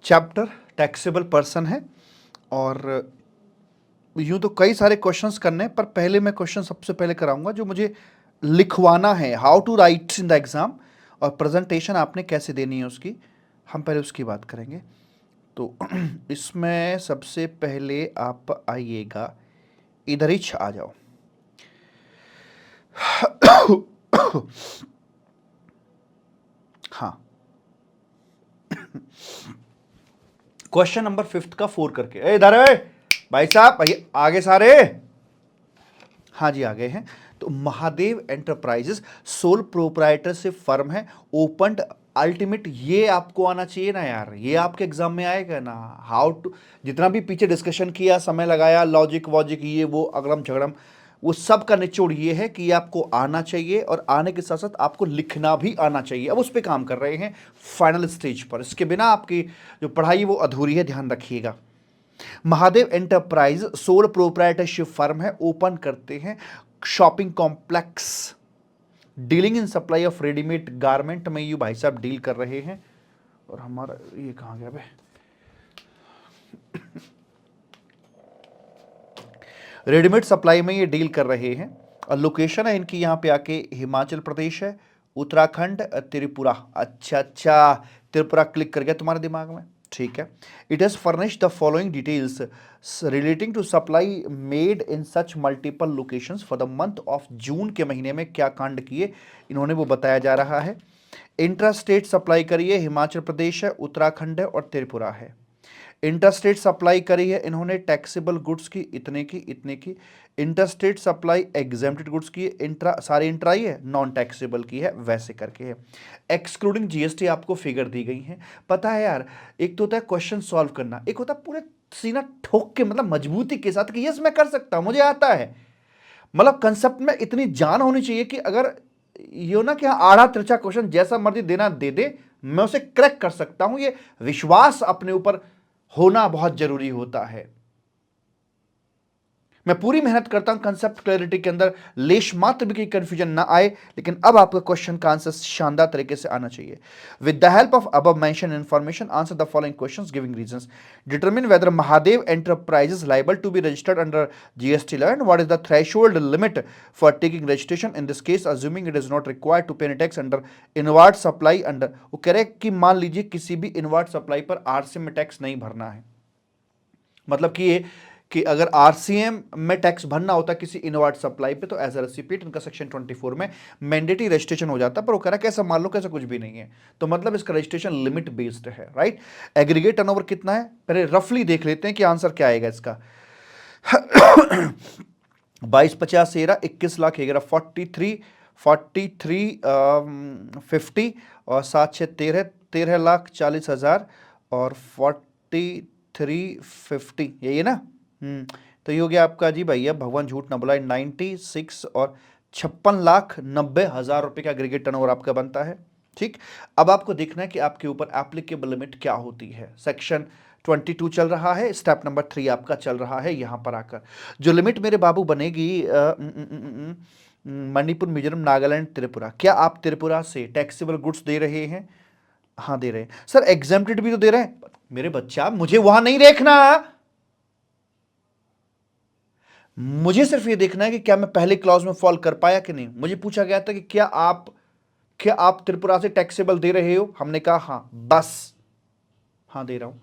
Chapter taxable person है और यूं तो कई सारे क्वेश्चंस करने हैं, पर पहले मैं क्वेश्चन सबसे पहले कराऊंगा जो मुझे लिखवाना है, how to write in the exam, और प्रेजेंटेशन आपने कैसे देनी है उसकी, हम पहले उसकी बात करेंगे। तो इसमें सबसे पहले आप आइएगा, इधर ही आ जाओ। हाँ, क्वेश्चन नंबर 5 का 4 करके इधर है भाई साहब, भाई आगे सारे। हाँ जी, आ गए हैं। तो Mahadev enterprises sole proprietorship firm है, ओपन अल्टीमेट, ये आपको आना चाहिए ना यार, ये आपके एग्जाम में आएगा ना। हाउ टू, जितना भी पीछे डिस्कशन किया, समय लगाया, लॉजिक वॉजिक ये वो अगड़म झगड़म, वो सब का निचोड़ ये है कि ये आपको आना चाहिए, और आने के साथ साथ आपको लिखना भी आना चाहिए। अब उस पर काम कर रहे हैं फाइनल स्टेज पर, इसके बिना आपकी जो पढ़ाई है वो अधूरी है, ध्यान रखिएगा। Mahadev enterprise sole proprietorship firm है, ओपन करते हैं shopping complex, dealing in supply of readymade garment में ये भाई साहब डील कर रहे हैं। और हमारा ये कहां गया बे, रेडीमेड सप्लाई में ये डील कर रहे हैं। और लोकेशन है इनकी यहाँ पे आके हिमाचल प्रदेश है, उत्तराखंड, त्रिपुरा। अच्छा अच्छा, त्रिपुरा क्लिक कर गया तुम्हारे दिमाग में, ठीक है। It has furnish the following details relating to supply made in such multiple locations for the month of June के महीने में क्या कांड किए इन्होंने वो बताया जा रहा है। इंट्रा स्टेट सप्लाई करिए, हिमाचल प्रदेश है, उत्तराखंड है और त्रिपुरा है। इंटरस्टेट सप्लाई करी है इन्होंने टैक्सेबल गुड्स की इतने की इतने की। इंटरस्टेट सप्लाई एग्जेम्प्टेड गुड्स की, इंट्रा सारी इंट्रा ही है, नॉन टैक्सेबल की है, वैसे करके है। एक्सक्लूडिंग जीएसटी आपको फिगर दी गई है। पता है यार, एक तो होता है क्वेश्चन सॉल्व करना, एक होता है पूरे सीना ठोक के, मतलब मजबूती के साथ कि यस मैं कर सकता हूं, मुझे आता है। मतलब कंसेप्ट में इतनी जान होनी चाहिए कि अगर ये ना कि आड़ा तिरछा क्वेश्चन जैसा मर्जी देना दे दे, मैं उसे क्रैक कर सकता हूं, ये विश्वास अपने ऊपर होना बहुत जरूरी होता है। मैं पूरी मेहनत करता हूं कंसेप्ट क्लैरिटी के अंदर लेश मात्र भी कोई कंफ्यूजन ना आए, लेकिन अब आपका क्वेश्चन का आंसर शानदार तरीके से आना चाहिए। With the help of above mention information answer the following questions giving reasons. Determine whether Mahadev enterprises liable to be registered under GST law and what is the threshold limit for taking registration in this case assuming it is not required to pay any tax under inward supply under. वो कह रहे कि मान लीजिए किसी भी inward supply पर RCM में टैक्स नहीं भरना है, मतलब कि ये कि अगर आरसीएम में टैक्स भरना होता किसी इनवर्ट सप्लाई पे तो एज अ रेसिपिएंट इनका सेक्शन 24 में मैंडेटरी रजिस्ट्रेशन हो जाता, पर वो कह रहा है कैसा मान लो कैसा कुछ भी नहीं है, तो मतलब इसका रजिस्ट्रेशन लिमिट बेस्ड है, राइट। एग्रीगेट टर्नओवर कितना है पहले रफली देख लेते हैं कि आंसर क्या आएगा इसका। 22, 50, 13, 21 लाख 43 और 7, 6, 13, 13,40,000 और 4350, यही है ना। तो ये हो गया आपका जी भैया, भगवान झूठ ना बुलाए, 96 और 56,90,000 रुपए का एग्रीगेट टर्नओवर आपका बनता है, ठीक। अब आपको देखना है कि आपके ऊपर एप्लीकेबल लिमिट क्या होती है। सेक्शन 22 चल रहा है, स्टेप नंबर 3 आपका चल रहा है। यहां पर आकर जो लिमिट मेरे बाबू बनेगी, मणिपुर, मिजोरम, नागालैंड, त्रिपुरा। क्या आप त्रिपुरा से टैक्सेबल गुड्स दे रहे हैं? हाँ दे रहे हैं सर। एग्जेम्प्टेड भी तो दे रहे हैं मेरे बच्चा, मुझे वहां नहीं देखना, मुझे सिर्फ ये देखना है कि क्या मैं पहले क्लॉज में फॉल कर पाया कि नहीं। मुझे पूछा गया था कि क्या आप त्रिपुरा से टैक्सेबल दे रहे हो, हमने कहा हाँ, बस हाँ दे रहा हूं।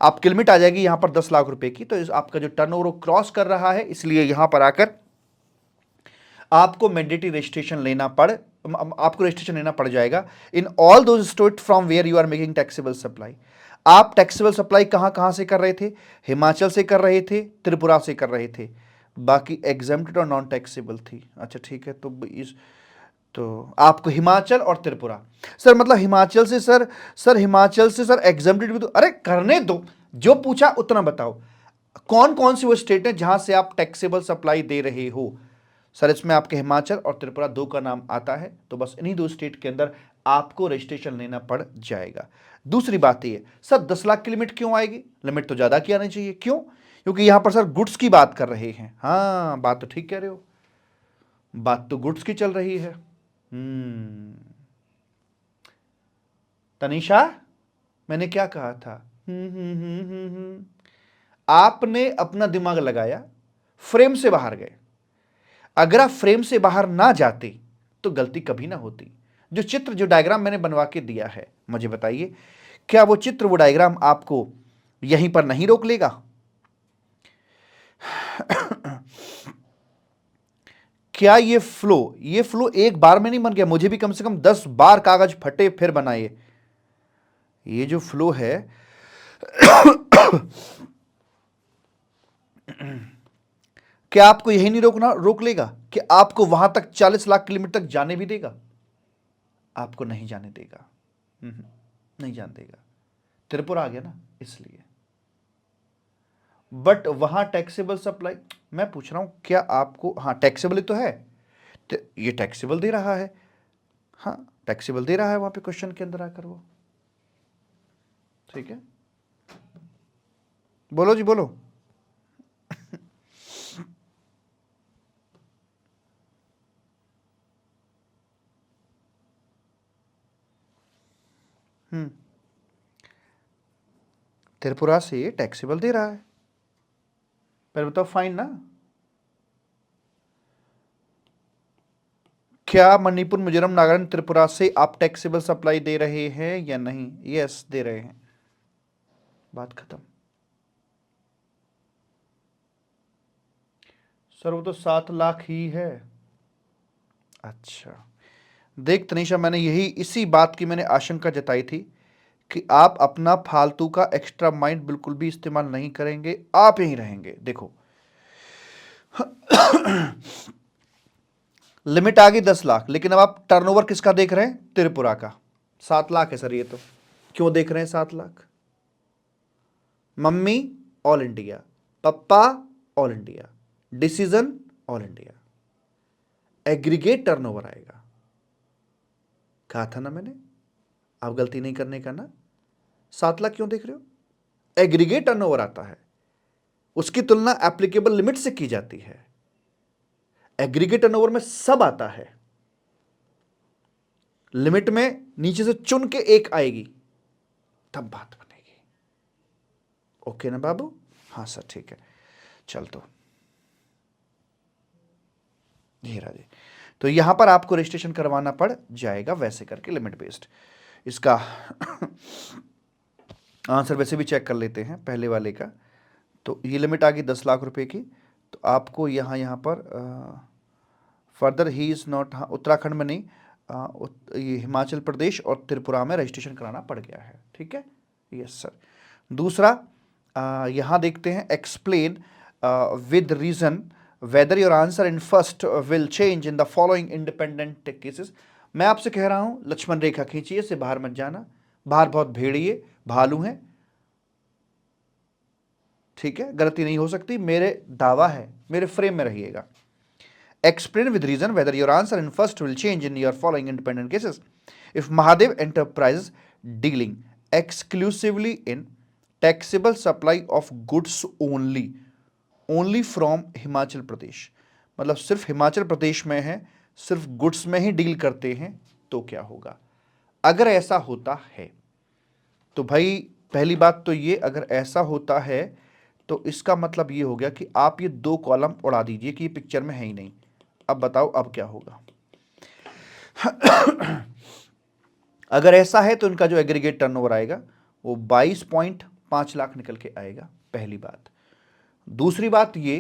आपकी लिमिट आ जाएगी यहां पर 10 लाख रुपए की, तो आपका जो टर्नओवर क्रॉस कर रहा है, इसलिए यहां पर आकर आपको मैंडेटरी रजिस्ट्रेशन लेना पड़ जाएगा in all those state from where you are making taxable supply. आप टैक्सेबल सप्लाई कहां कहां से कर रहे थे? हिमाचल से कर रहे थे, त्रिपुरा से कर रहे थे, बाकी एग्जेम्प्टेड और नॉन टैक्सेबल थी। अच्छा ठीक है, तो आपको हिमाचल और त्रिपुरा, सर मतलब हिमाचल से सर हिमाचल से सर एग्जेम्प्टेड भी तो, अरे करने दो, जो पूछा उतना बताओ। कौन कौन सी वो स्टेट है जहां से आप टैक्सेबल सप्लाई दे रहे हो? सर इसमें आपके हिमाचल और त्रिपुरा दो का नाम आता है, तो बस इन्हीं दो स्टेट के अंदर आपको रजिस्ट्रेशन लेना पड़ जाएगा। दूसरी बात ये, सर 10 लाख की लिमिट क्यों आएगी? लिमिट तो ज्यादा की आनी चाहिए, क्यों? क्योंकि यहां पर सर गुड्स की बात कर रहे हैं। हाँ बात तो ठीक कह रहे हो, बात तो गुड्स की चल रही है। तनीषा, मैंने क्या कहा था? आपने अपना दिमाग लगाया, फ्रेम से बाहर गए। अगर आप फ्रेम से बाहर ना जाते तो गलती कभी ना होती। जो चित्र, जो डायग्राम मैंने बनवा के दिया है, मुझे बताइए, क्या वो चित्र, वो डायग्राम आपको यहीं पर नहीं रोक लेगा? क्या ये फ्लो एक बार में नहीं बन गया? मुझे भी कम से कम 10 बार कागज फटे फिर बनाए। ये जो फ्लो है क्या आपको यही नहीं रोक लेगा कि आपको वहां तक 40 लाख किलोमीटर तक जाने भी देगा? आपको नहीं जाने देगा। नहीं जाने देगा। त्रिपुरा आ गया ना, इसलिए। बट वहां टैक्सेबल सप्लाई, मैं पूछ रहा हूं क्या आपको, हाँ टैक्सेबल ही तो है, तो ये टैक्सेबल दे रहा है। हाँ टैक्सेबल दे रहा है वहां पे क्वेश्चन के अंदर आकर वो। ठीक है, बोलो जी बोलो। त्रिपुरा से टैक्सेबल दे रहा है, पर बताओ फाइन ना। क्या मणिपुर, मिजोरम, नागालैंड, त्रिपुरा से आप टैक्सेबल सप्लाई दे रहे हैं या नहीं? यस, दे रहे हैं। बात खत्म। सर वो तो 7 लाख ही है। अच्छा, देख तनीषा, मैंने यही, इसी बात की मैंने आशंका जताई थी कि आप अपना फालतू का एक्स्ट्रा माइंड बिल्कुल भी इस्तेमाल नहीं करेंगे, आप यहीं रहेंगे। देखो लिमिट आ गई 10 लाख, लेकिन अब आप टर्नओवर किसका देख रहे हैं? त्रिपुरा का। 7 लाख है सर ये तो। क्यों देख रहे हैं 7 lakh? Mummy all India, papa all India, decision all India, aggregate turnover आएगा। कहा था ना मैंने, आप गलती नहीं करने का ना। 7 लाख क्यों देख रहे हो? एग्रीगेट टर्नओवर आता है, उसकी तुलना एप्लीकेबल लिमिट से की जाती है। एग्रीगेट टर्नओवर में सब आता है, लिमिट में नीचे से चुन के एक आएगी, तब बात बनेगी। ओके ना बाबू? हाँ सर ठीक है, चल तो हीरा जी। तो यहां पर आपको रजिस्ट्रेशन करवाना पड़ जाएगा वैसे करके, लिमिट बेस्ड। इसका आंसर वैसे भी चेक कर लेते हैं पहले वाले का। तो ये लिमिट आ गई 10 लाख रुपए की। तो आपको यहाँ पर फर्दर ही इज़ नॉट, हाँ उत्तराखंड में नहीं, ये हिमाचल प्रदेश और त्रिपुरा में रजिस्ट्रेशन कराना पड़ गया है। ठीक है, यस सर। दूसरा यहाँ देखते हैं, explain with reason whether your answer in first will change in the following independent cases. मैं आपसे कह रहा हूँ लक्ष्मण रेखा खींचिए, से बाहर मत जाना, बाहर बहुत भेड़िए भालू हैं। ठीक है, गलती नहीं हो सकती, मेरे दावा है, मेरे फ्रेम में रहिएगा। Explain with reason whether your answer in first will change in your following independent cases. If Mahadev Enterprises dealing exclusively in taxable supply of goods only from Himachal Pradesh, मतलब सिर्फ हिमाचल प्रदेश में है, सिर्फ गुड्स में ही डील करते हैं, तो क्या होगा? अगर ऐसा होता है तो भाई पहली बात तो ये, अगर ऐसा होता है तो इसका मतलब ये हो गया कि आप ये 2 कॉलम उड़ा दीजिए कि ये पिक्चर में है ही नहीं। अब बताओ अब क्या होगा? अगर ऐसा है तो इनका जो एग्रीगेट टर्नओवर आएगा वो 22.5 लाख निकल के आएगा, पहली बात। दूसरी बात ये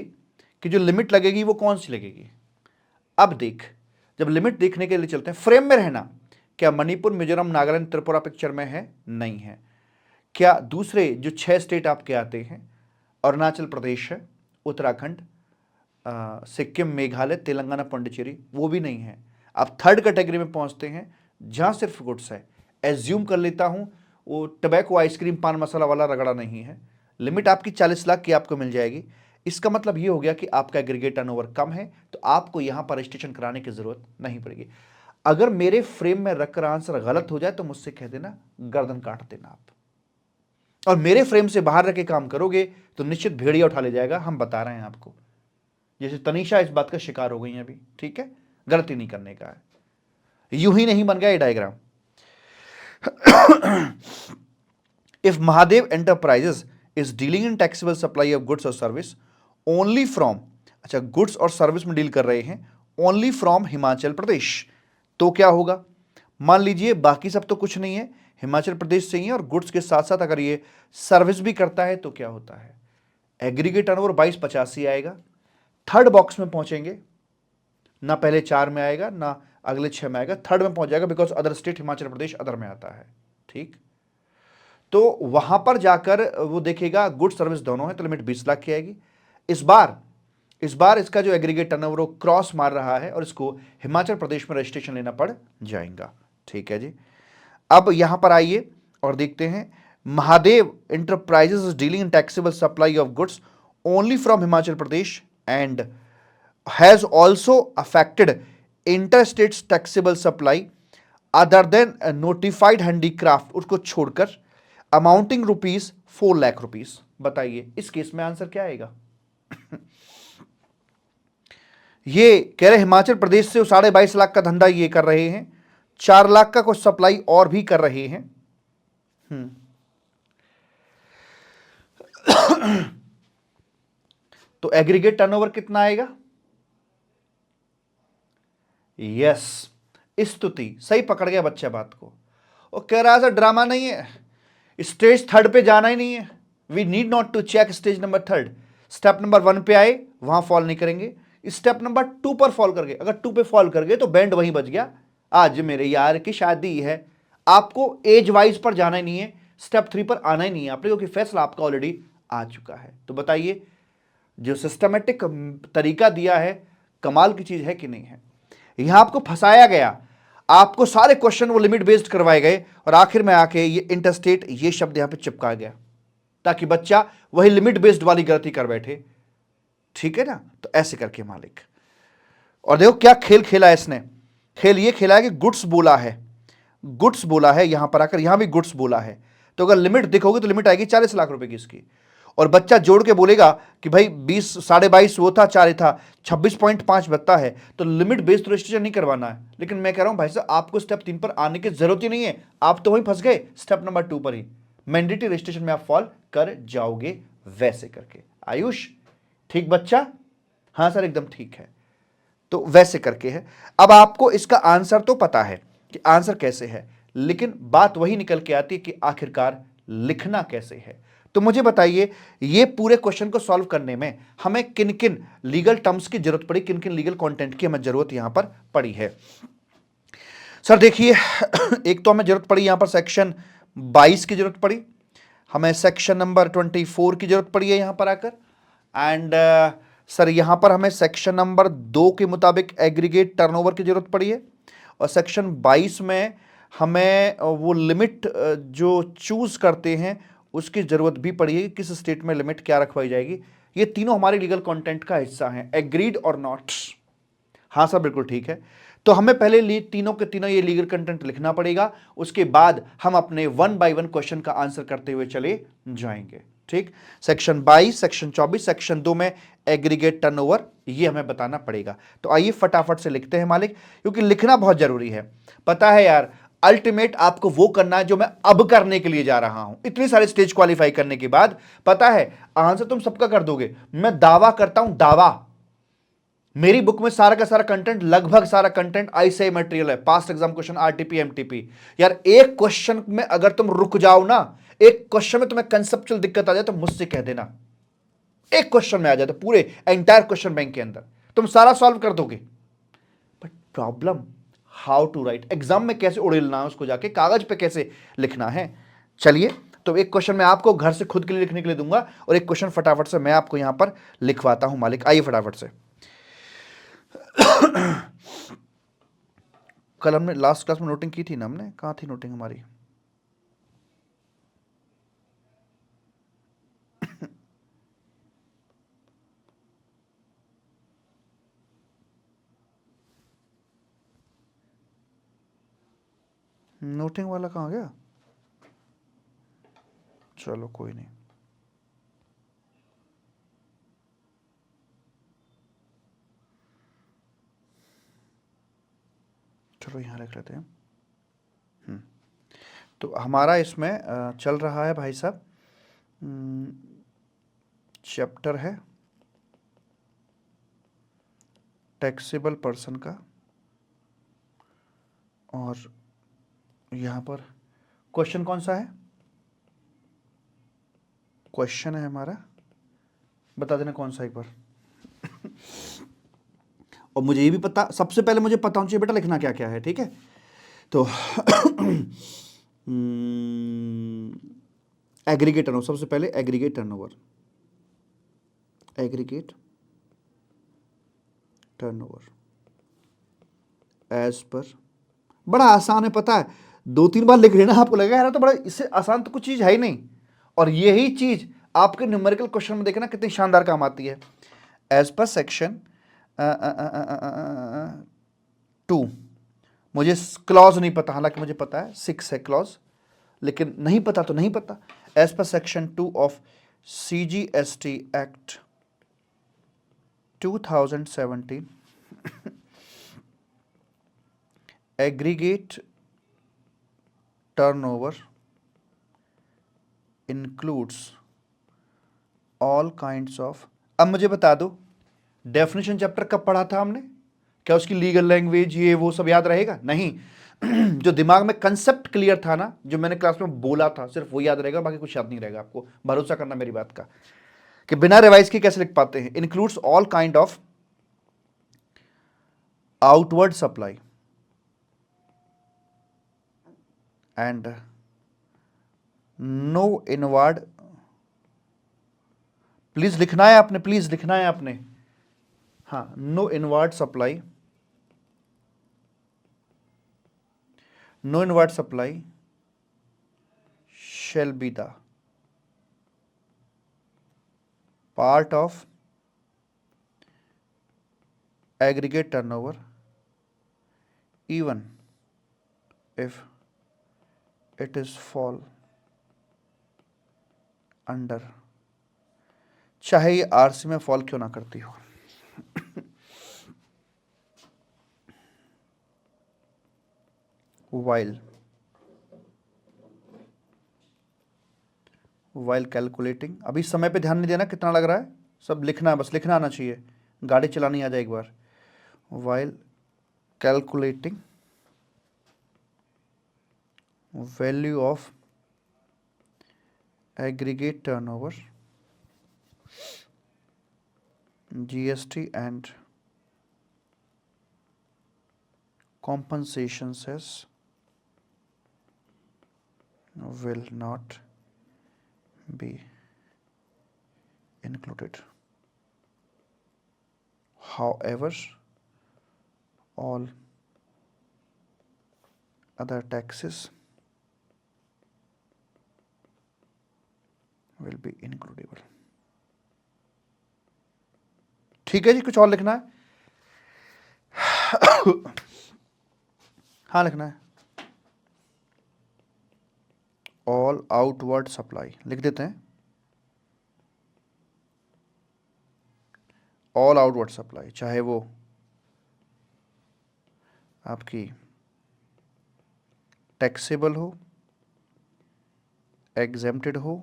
कि जो लिमिट लगेगी वो कौन सी लगेगी? अब देख, जब लिमिट देखने के लिए चलते हैं, फ्रेम में रहना। क्या मणिपुर, मिजोरम, नागालैंड, त्रिपुरा पिक्चर में है? नहीं है। क्या दूसरे जो 6 स्टेट आपके आते हैं, अरुणाचल प्रदेश है, उत्तराखंड, सिक्किम, मेघालय, तेलंगाना, पुडुचेरी, वो भी नहीं है। आप थर्ड कैटेगरी में पहुंचते हैं जहां सिर्फ गुड्स है। एज्यूम कर लेता हूं वो टबैको, आइसक्रीम, पान मसाला वाला रगड़ा नहीं है। लिमिट आपकी 40 लाख की आपको मिल जाएगी। इसका मतलब ये हो गया कि आपका एग्रीगेट टर्नओवर कम है, तो आपको यहां पर रजिस्ट्रेशन कराने की जरूरत नहीं पड़ेगी। अगर मेरे फ्रेम में रखकर आंसर गलत हो जाए तो मुझसे कह देना, गर्दन काट देना आप। और मेरे फ्रेम से बाहर रख के काम करोगे तो निश्चित भेड़िया उठा ले जाएगा, हम बता रहे हैं आपको। जैसे तनीषा इस बात का शिकार हो गई है अभी। ठीक है, गलती नहीं करने का है। यूं ही नहीं बन गया ये diagram. If Mahadev enterprises is dealing in taxable supply of goods और सर्विस ओनली फ्रॉम, अच्छा गुड्स और सर्विस में डील कर रहे हैं ओनली फ्रॉम हिमाचल प्रदेश, तो क्या होगा? मान लीजिए बाकी सब तो कुछ नहीं है, हिमाचल प्रदेश से ही है और गुड्स के साथ साथ अगर ये सर्विस भी करता है तो क्या होता है? एग्रीगेट टर्नओवर 2285 आएगा। थर्ड बॉक्स में पहुंचेंगे, ना पहले 4 में आएगा ना अगले 6 में आएगा, थर्ड में पहुंच जाएगा because other state Himachal Pradesh other में आता है। ठीक, तो वहां पर जाकर वो देखेगा गुड सर्विस दोनों है तो लिमिट 20 लाख की आएगी। इस बार इसका जो एग्रीगेट टर्नओवर वो क्रॉस मार रहा है और इसको हिमाचल प्रदेश में रजिस्ट्रेशन लेना पड़ जाएगा। ठीक है जी, अब यहां पर आइए और देखते हैं Mahadev enterprises is dealing in taxable supply of goods only from Himachal Pradesh and has also affected interstate taxable supply other than notified handicraft, उसको छोड़कर अमाउंटिंग ₹4 लाख। बताइए इस केस में आंसर क्या आएगा? ये कह रहे हिमाचल प्रदेश से 22.5 लाख का धंधा ये कर रहे हैं, 4 लाख का कुछ सप्लाई और भी कर रहे हैं। तो एग्रीगेट टर्नओवर कितना आएगा? यस, स्तुति सही पकड़ गया बच्चा बात को। और कह रहा है सर ड्रामा नहीं है, स्टेज थर्ड पे जाना ही नहीं है, we need not to check stage number third. Step number 1 पे आए वहां फॉल नहीं करेंगे, स्टेप नंबर 2 पर फॉल कर गए, अगर 2 पे फॉल कर गए तो बैंड वहीं बच गया, आज मेरे यार की शादी है। आपको एज वाइज पर जाना ही नहीं है, स्टेप 3 पर आना ही नहीं है आपने, क्योंकि फैसला आपका ऑलरेडी आ चुका है। तो बताइए जो सिस्टमेटिक तरीका दिया है कमाल की चीज है कि नहीं है? यहां आपको फंसाया गया, आपको सारे क्वेश्चन वो लिमिट बेस्ड करवाए गए और आखिर में आके ये इंटरस्टेट ये शब्द यहां पे चिपका गया ताकि बच्चा वही लिमिट बेस्ड वाली गलती कर बैठे। ठीक है ना, तो ऐसे करके मालिक। और देखो क्या खेल खेला है इसने, खेल ये खेला है कि गुड्स बोला है, गुड्स बोला है, यहां पर आकर यहां भी गुड्स बोला है, तो अगर लिमिट देखोगे तो लिमिट आएगी 40 लाख रुपए की इसकी। और बच्चा जोड़ के बोलेगा कि भाई 20 22.5 वो था 4 था 26.5 बचता है, तो लिमिट बेस्ड रजिस्ट्रेशन नहीं करवाना है। लेकिन मैं कह रहा हूं भाई साहब आपको स्टेप 3 पर आने की जरूरत ही नहीं है, आप तो वहीं फंस गए स्टेप नंबर 2 पर ही, मैंडेटरी रजिस्ट्रेशन में आप फॉल कर जाओगे वैसे करके। आयुष ठीक बच्चा? हाँ सर एकदम ठीक है, तो वैसे करके है। अब आपको इसका आंसर तो पता है कि आंसर कैसे है, लेकिन बात वही निकल के आती है कि आखिरकार लिखना कैसे है। तो मुझे बताइए ये पूरे क्वेश्चन को सॉल्व करने में हमें किन किन लीगल टर्म्स की जरूरत पड़ी, किन किन लीगल कंटेंट की हमें जरूरत यहां पर पड़ी है। सर देखिए एक तो हमें जरूरत पड़ी यहां पर सेक्शन 22 की जरूरत पड़ी, हमें सेक्शन नंबर 24 की जरूरत पड़ी है यहां पर आकर, एंड सर यहां पर हमें सेक्शन नंबर 2 के मुताबिक एग्रीगेट टर्नओवर की जरूरत पड़ी है, और सेक्शन 22 में हमें वो लिमिट जो चूज करते हैं उसकी जरूरत भी पड़ी है कि किस स्टेट में लिमिट क्या रखवाई जाएगी। ये तीनों हमारे लीगल कंटेंट का हिस्सा हैं, एग्रीड और नॉट। हाँ सर बिल्कुल ठीक है, तो हमें पहले तीनों के तीनों ये लीगल कंटेंट लिखना पड़ेगा, उसके बाद हम अपने 1 बाय 1 क्वेश्चन का आंसर करते हुए चले जाएंगे। ठीक, सेक्शन 22, सेक्शन 24, सेक्शन 2 में एग्रीगेट टर्नओवर ये हमें बताना पड़ेगा। तो आइए फटाफट से लिखते हैं मालिक, क्योंकि लिखना बहुत जरूरी है। पता है यार अल्टीमेट आपको वो करना है जो मैं अब करने के लिए जा रहा हूं, इतनी सारे स्टेज क्वालिफाई करने के बाद पता है आंसर तुम सबका कर दोगे। मैं दावा करता हूं, दावा, मेरी बुक में सारा का सारा कंटेंट, लगभग सारा कंटेंट आईसीआई मटेरियल है, past exam question, RTP, MTP. यार एक क्वेश्चन में अगर तुम रुक जाओ ना, एक क्वेश्चन में तुम्हें कंसेप्चुअल दिक्कत आ जाए तो मुझसे कह देना, एक क्वेश्चन में आ जाए तो पूरे एंटायर क्वेश्चन बैंक के अंदर तुम सारा सॉल्व कर दोगे। But problem how to write, exam में कैसे उड़ेलना है उसको, जाके कागज पे कैसे लिखना है। चलिए तो एक क्वेश्चन मैं आपको घर से खुद के लिए लिखने के लिए दूंगा और एक क्वेश्चन फटाफट से मैं आपको यहां पर लिखवाता हूं मालिक। आइए फटाफट से कल हमने लास्ट क्लास में नोटिंग की थी ना, हमने कहाँ थी नोटिंग हमारी? नोटिंग वाला कहाँ गया? चलो कोई नहीं, चलो यहाँ लिख लेते हैं। तो हमारा इसमें चल रहा है भाई साहब, चैप्टर है टैक्सेबल पर्सन का, और यहां पर क्वेश्चन कौन सा है, क्वेश्चन है हमारा, बता देना कौन सा एक बार। और मुझे ये भी पता, सबसे पहले मुझे पता होना चाहिए बेटा लिखना क्या क्या है, ठीक है। तो एग्रीगेट टर्नओवर, सबसे पहले aggregate turnover, aggregate turnover as per, बड़ा आसान है पता है, 2-3 बार लिख लेना, आपको लगेगा यार तो बड़ा, इससे आसान तो कुछ चीज है ही नहीं। और यही चीज आपके न्यूमेरिकल क्वेश्चन में देखना कितनी शानदार काम आती है। एज पर सेक्शन 2, मुझे क्लॉज नहीं पता, हालांकि मुझे पता है 6 है क्लॉज, लेकिन नहीं पता तो नहीं पता। As per section 2 of CGST act 2017, aggregate turnover includes all kinds of. अब मुझे बता दो, डेफिनेशन चैप्टर कब पढ़ा था हमने, क्या उसकी लीगल लैंग्वेज ये वो सब याद रहेगा? नहीं। जो दिमाग में कंसेप्ट क्लियर था ना, जो मैंने क्लास में बोला था, सिर्फ वो याद रहेगा, बाकी कुछ याद नहीं रहेगा। आपको भरोसा करना मेरी बात का, कि बिना रिवाइज के कैसे लिख पाते हैं। Includes all kind of outward supply and no inward, please लिखना है आपने, प्लीज लिखना है आपने, हाँ, no inward supply, no inward supply shall be the part of aggregate turnover even if it is fall under, चाहे ये आरसी में फॉल क्यों ना करती हो। while कैलकुलेटिंग, अभी समय पे ध्यान नहीं देना कितना लग रहा है, सब लिखना है, बस लिखना आना चाहिए, गाड़ी चलानी आ जाए एक बार। while calculating value of aggregate turnover, GST and compensation cess will not be included. However, all other taxes will be includable. ठीक है जी, कुछ और लिखना है? हाँ लिखना है, ऑल आउटवर्ड सप्लाई लिख देते हैं, ऑल आउटवर्ड सप्लाई, चाहे वो आपकी टैक्सेबल हो, एग्जेम्प्टेड हो,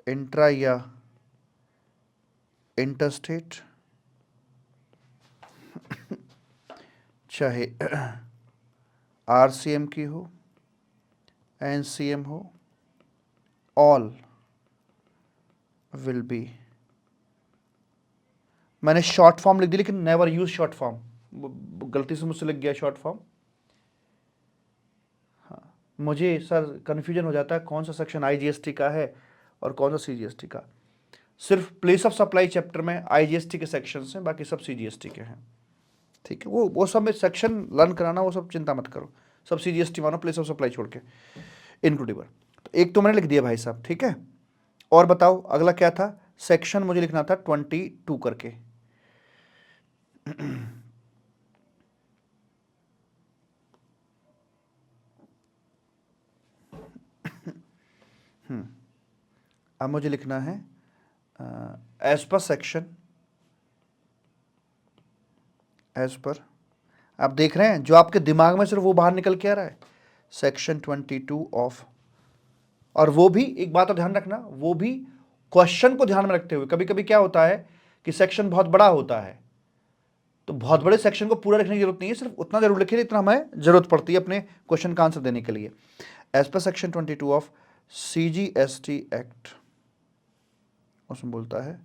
इंट्रा या इंटरस्टेट, चाहे RCM की हो, NCM हो, ऑल विल बी, मैंने शॉर्ट फॉर्म लिख दी लेकिन नेवर यूज शॉर्ट फॉर्म, गलती से मुझसे लिख गया शॉर्ट फॉर्म। हाँ, मुझे सर कन्फ्यूजन हो जाता है कौन सा सेक्शन IGST का है और कौन सा CGST का। सिर्फ प्लेस ऑफ सप्लाई चैप्टर में IGST के सेक्शन हैं, बाकी सब CGST के हैं, ठीक है। वो सब में सेक्शन लर्न कराना, वो सब चिंता मत करो, सब CGST मानो, प्लेस ऑफ सप्लाई छोड़ के इंक्लूडेबल। तो एक तो मैंने लिख दिया भाई साहब, ठीक है। और बताओ अगला क्या था, सेक्शन मुझे लिखना था 22 करके। अब मुझे लिखना है as per section, as per, आप देख रहे हैं जो आपके दिमाग में सिर्फ वो बाहर निकल के आ रहा है, सेक्शन 22 ऑफ, और वो भी एक बात का ध्यान रखना, वो भी क्वेश्चन को ध्यान में रखते हुए। कभी कभी क्या होता है कि सेक्शन बहुत बड़ा होता है, तो बहुत बड़े सेक्शन को पूरा लिखने की जरूरत नहीं है, सिर्फ उतना जरूर लिखिए जितना हमें जरूरत पड़ती है अपने क्वेश्चन का आंसर देने के लिए। As per section 22 of CGST act, उसमें बोलता है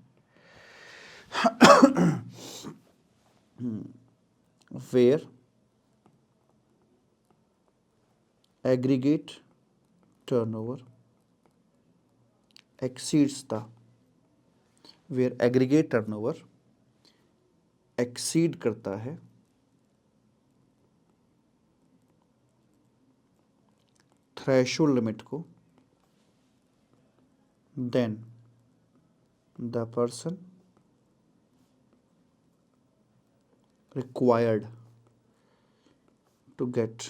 where aggregate turnover exceeds the exceed करता है थ्रेशोल्ड लिमिट को, then the person required to get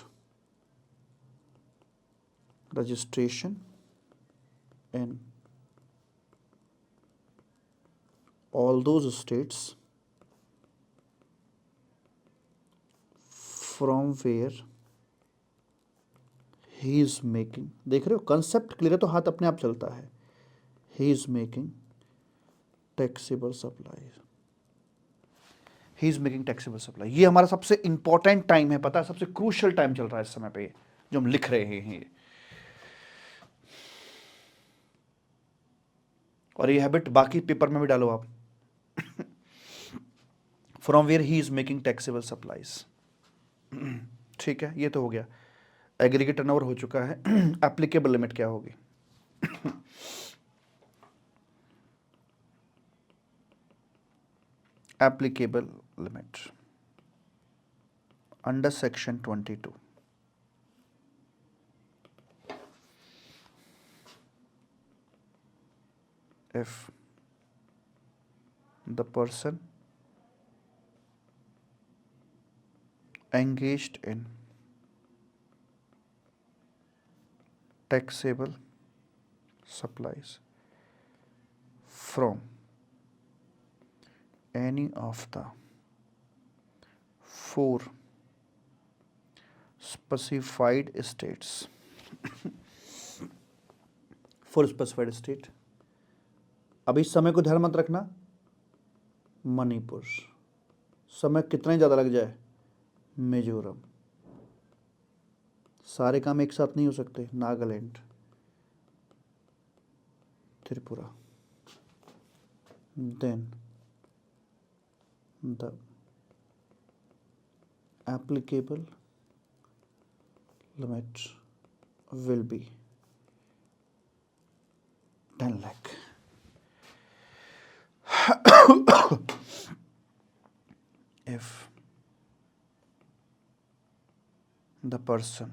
registration in all those states from where he is making, देख रहे हो कंसेप्ट क्लियर है तो हाथ अपने आप चलता है, he is making taxable supplies, he is making taxable supply. ये हमारा सबसे इंपॉर्टेंट टाइम है, पता है, सबसे क्रूशियल टाइम चल रहा है इस समय पे जो हम लिख रहे हैं ये। और ये हैबिट बाकी पेपर में भी डालो आप। From where he is making taxable supplies, ठीक है, ये तो हो गया। एग्रीगेट टर्नओवर हो चुका है। एप्लीकेबल लिमिट क्या होगी? Applicable limit under section 22, if the person engaged in taxable supplies from any of the four specified states four specified state, अब इस समय को ध्यान मत रखना, मणिपुर, समय कितना ही ज़्यादा लग जाए, मिजोरम, सारे काम एक साथ नहीं हो सकते, Nagaland, Tripura, then the applicable limit will be 10 lakh. If the person,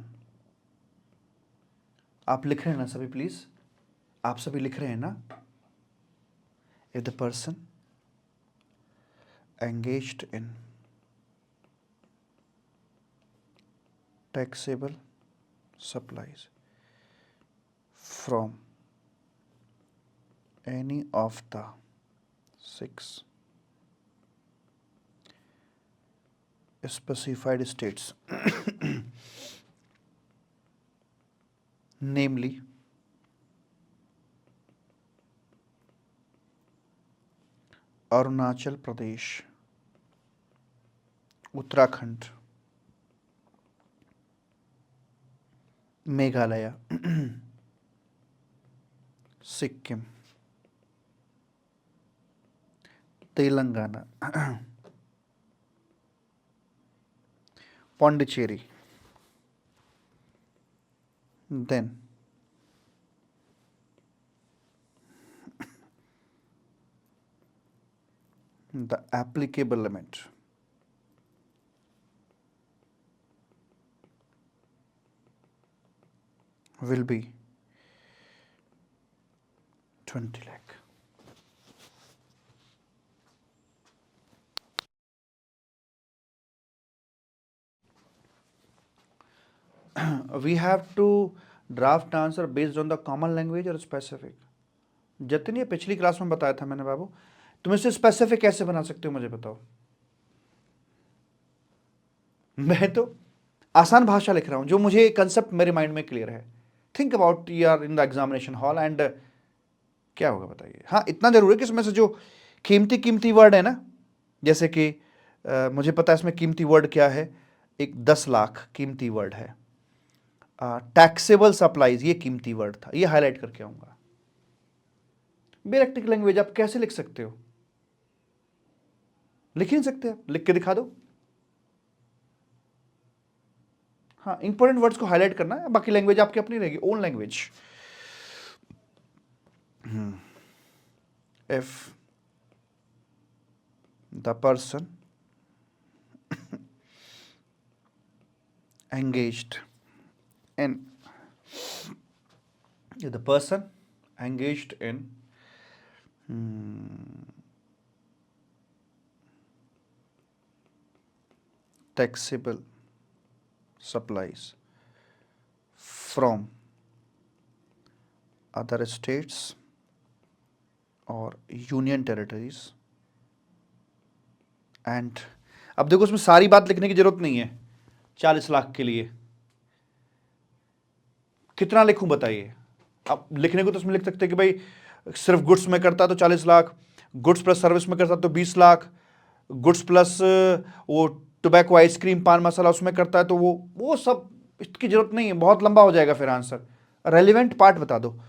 आप लिख रहे हैं ना सभी, प्लीज आप सभी लिख रहे हैं ना? If the person engaged in taxable supplies from any of the 6 specified states, namely Arunachal Pradesh, Uttarakhand, Meghalaya, Sikkim, Telangana, Pondicherry, then the applicable limit will be 20 lakh. We have to draft answer based on the common language or specific. जितनी पिछली class में बताया था मैंने बाबू, तुम इसे specific कैसे बना सकते हो मुझे बताओ। मैं तो आसान भाषा लिख रहा हूं, जो मुझे कंसेप्ट मेरे माइंड में क्लियर है। Think about you are in the examination hall and क्या होगा बताइए। हाँ, इतना जरूर है कि इसमें से जो कीमती कीमती वर्ड है ना, जैसे कि मुझे पता है इसमें कीमती वर्ड क्या है, एक 10 लाख कीमती वर्ड है। टैक्सेबल सप्लाईज ये कीमती वर्ड था, ये हाईलाइट करके आऊंगा। बेरेक्टिक लैंग्वेज आप कैसे लिख सकते हो? लिख ही नहीं सकते, आप लिख के दिखा दो। हाँ, इंपॉर्टेंट वर्ड्स को हाईलाइट करना है, बाकी लैंग्वेज आपकी अपनी रहेगी, own language. If the person engaged in if the person engaged in taxable supplies from other states or union territories and अब देखो उसमें सारी बात लिखने की जरूरत नहीं है। 40 लाख के लिए कितना लिखूं बताइए? अब लिखने को तो उसमें लिख सकते हैं कि भाई सिर्फ गुड्स में करता तो 40 लाख, गुड्स प्लस सर्विस में करता तो 20 लाख, गुड्स प्लस वो टोबैको आइसक्रीम पान मसाला उसमें करता है तो वो सब इसकी जरूरत नहीं है, बहुत लंबा हो जाएगा फिर आंसर। रेलिवेंट पार्ट बता दो।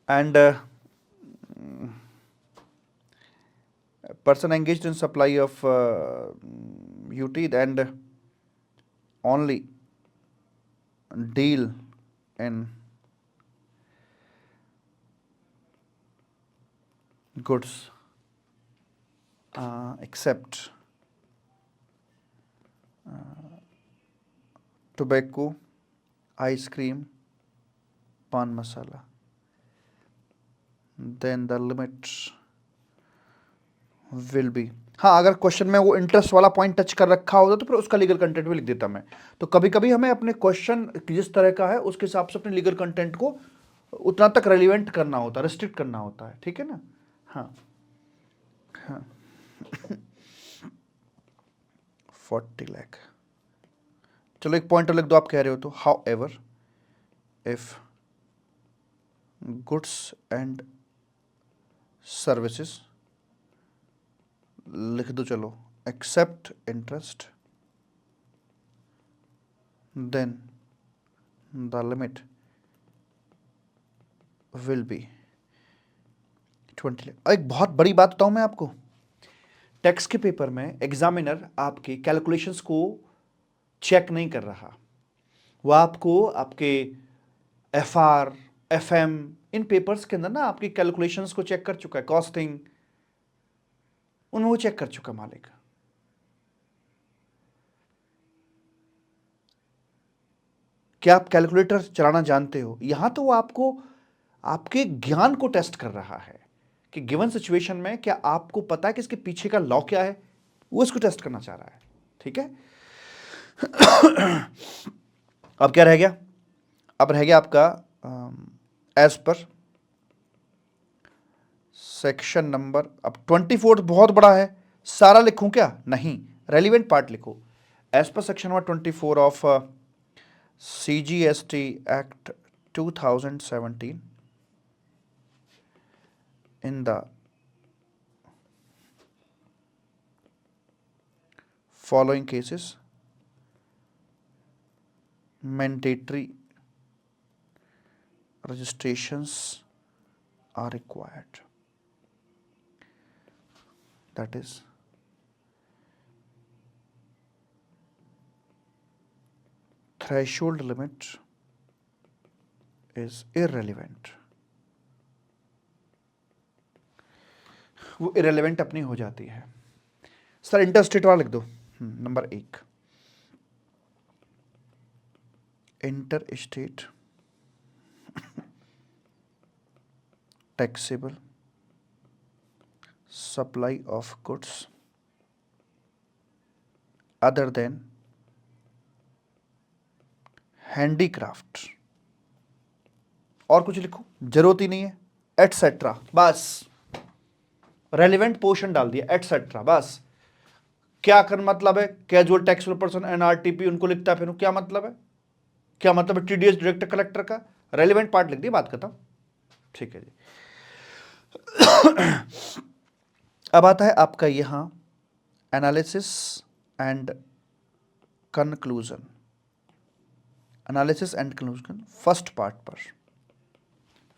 And person engaged in supply of UT and only deal in goods except tobacco, ice cream, pan masala, then the limit will be। हाँ, अगर क्वेश्चन में वो इंटरेस्ट वाला पॉइंट टच कर रखा होता तो फिर उसका लीगल कंटेंट भी लिख देता मैं। तो कभी कभी हमें अपने क्वेश्चन जिस तरह का है उसके हिसाब से अपने लीगल कंटेंट को उतना तक रेलिवेंट करना होता है, रिस्ट्रिक्ट करना होता है, ठीक है ना। हाँ हाँ 40 लाख, चलो एक पॉइंट लिख दो आप कह रहे हो तो। However if goods and services लिख दो, चलो except interest then the limit will be 20 lakh. एक बहुत बड़ी बात बताऊं मैं आपको, टैक्स के पेपर में एग्जामिनर आपके कैलकुलेशंस को चेक नहीं कर रहा, वो आपको आपके FR FM इन पेपर्स के अंदर ना आपकी कैलकुलेशंस को चेक कर चुका है, कॉस्टिंग उन्हें वो चेक कर चुका मालिक। क्या आप कैलकुलेटर चलाना जानते हो? यहां तो वो आपको आपके ज्ञान को टेस्ट कर रहा है कि गिवन सिचुएशन में क्या आपको पता है कि इसके पीछे का लॉ क्या है, वो इसको टेस्ट करना चाह रहा है, ठीक है। अब क्या रह गया? अब रह गया आपका एज पर सेक्शन नंबर। अब 24 बहुत बड़ा है, सारा लिखूं क्या? नहीं, रेलिवेंट पार्ट लिखो। As per section number 24 of CGST Act 2017 in the following cases mandatory registrations are required, that is threshold limit is irrelevant, वो irrelevant अपनी हो जाती है। सर इंटरस्टेट वाला लिख दो। Number 1 inter state taxable supply of goods other than handicraft. और कुछ लिखो जरूरत ही नहीं है, एटसेट्रा, बस रेलिवेंट पोर्शन डाल दिया, एटसेट्रा बस। क्या कर मतलब है, कैजुअल टैक्सेबल पर्सन, एनआरटीपी उनको लिखता है, फिर क्या मतलब है, क्या मतलब है टीडीएस डायरेक्ट कलेक्टर का, रेलिवेंट पार्ट लिख दिया, बात खत्म। ठीक है जी। अब आता है आपका यहां analysis and conclusion. Analysis and conclusion first part पर।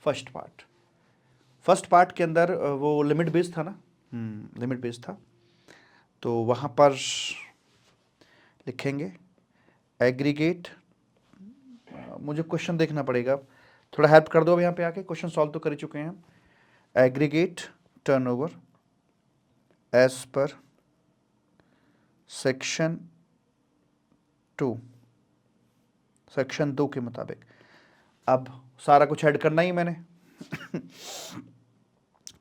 फर्स्ट पार्ट के अंदर वो लिमिट बेस्ड था ना, लिमिट बेस्ड था, तो वहां पर लिखेंगे एग्रीगेट, मुझे क्वेश्चन देखना पड़ेगा, थोड़ा हेल्प कर दो अब यहाँ पे आके, क्वेश्चन सॉल्व तो कर ही चुके हैं हम। Aggregate turnover as per section 2, section 2 के मुताबिक। अब सारा कुछ ऐड करना ही मैंने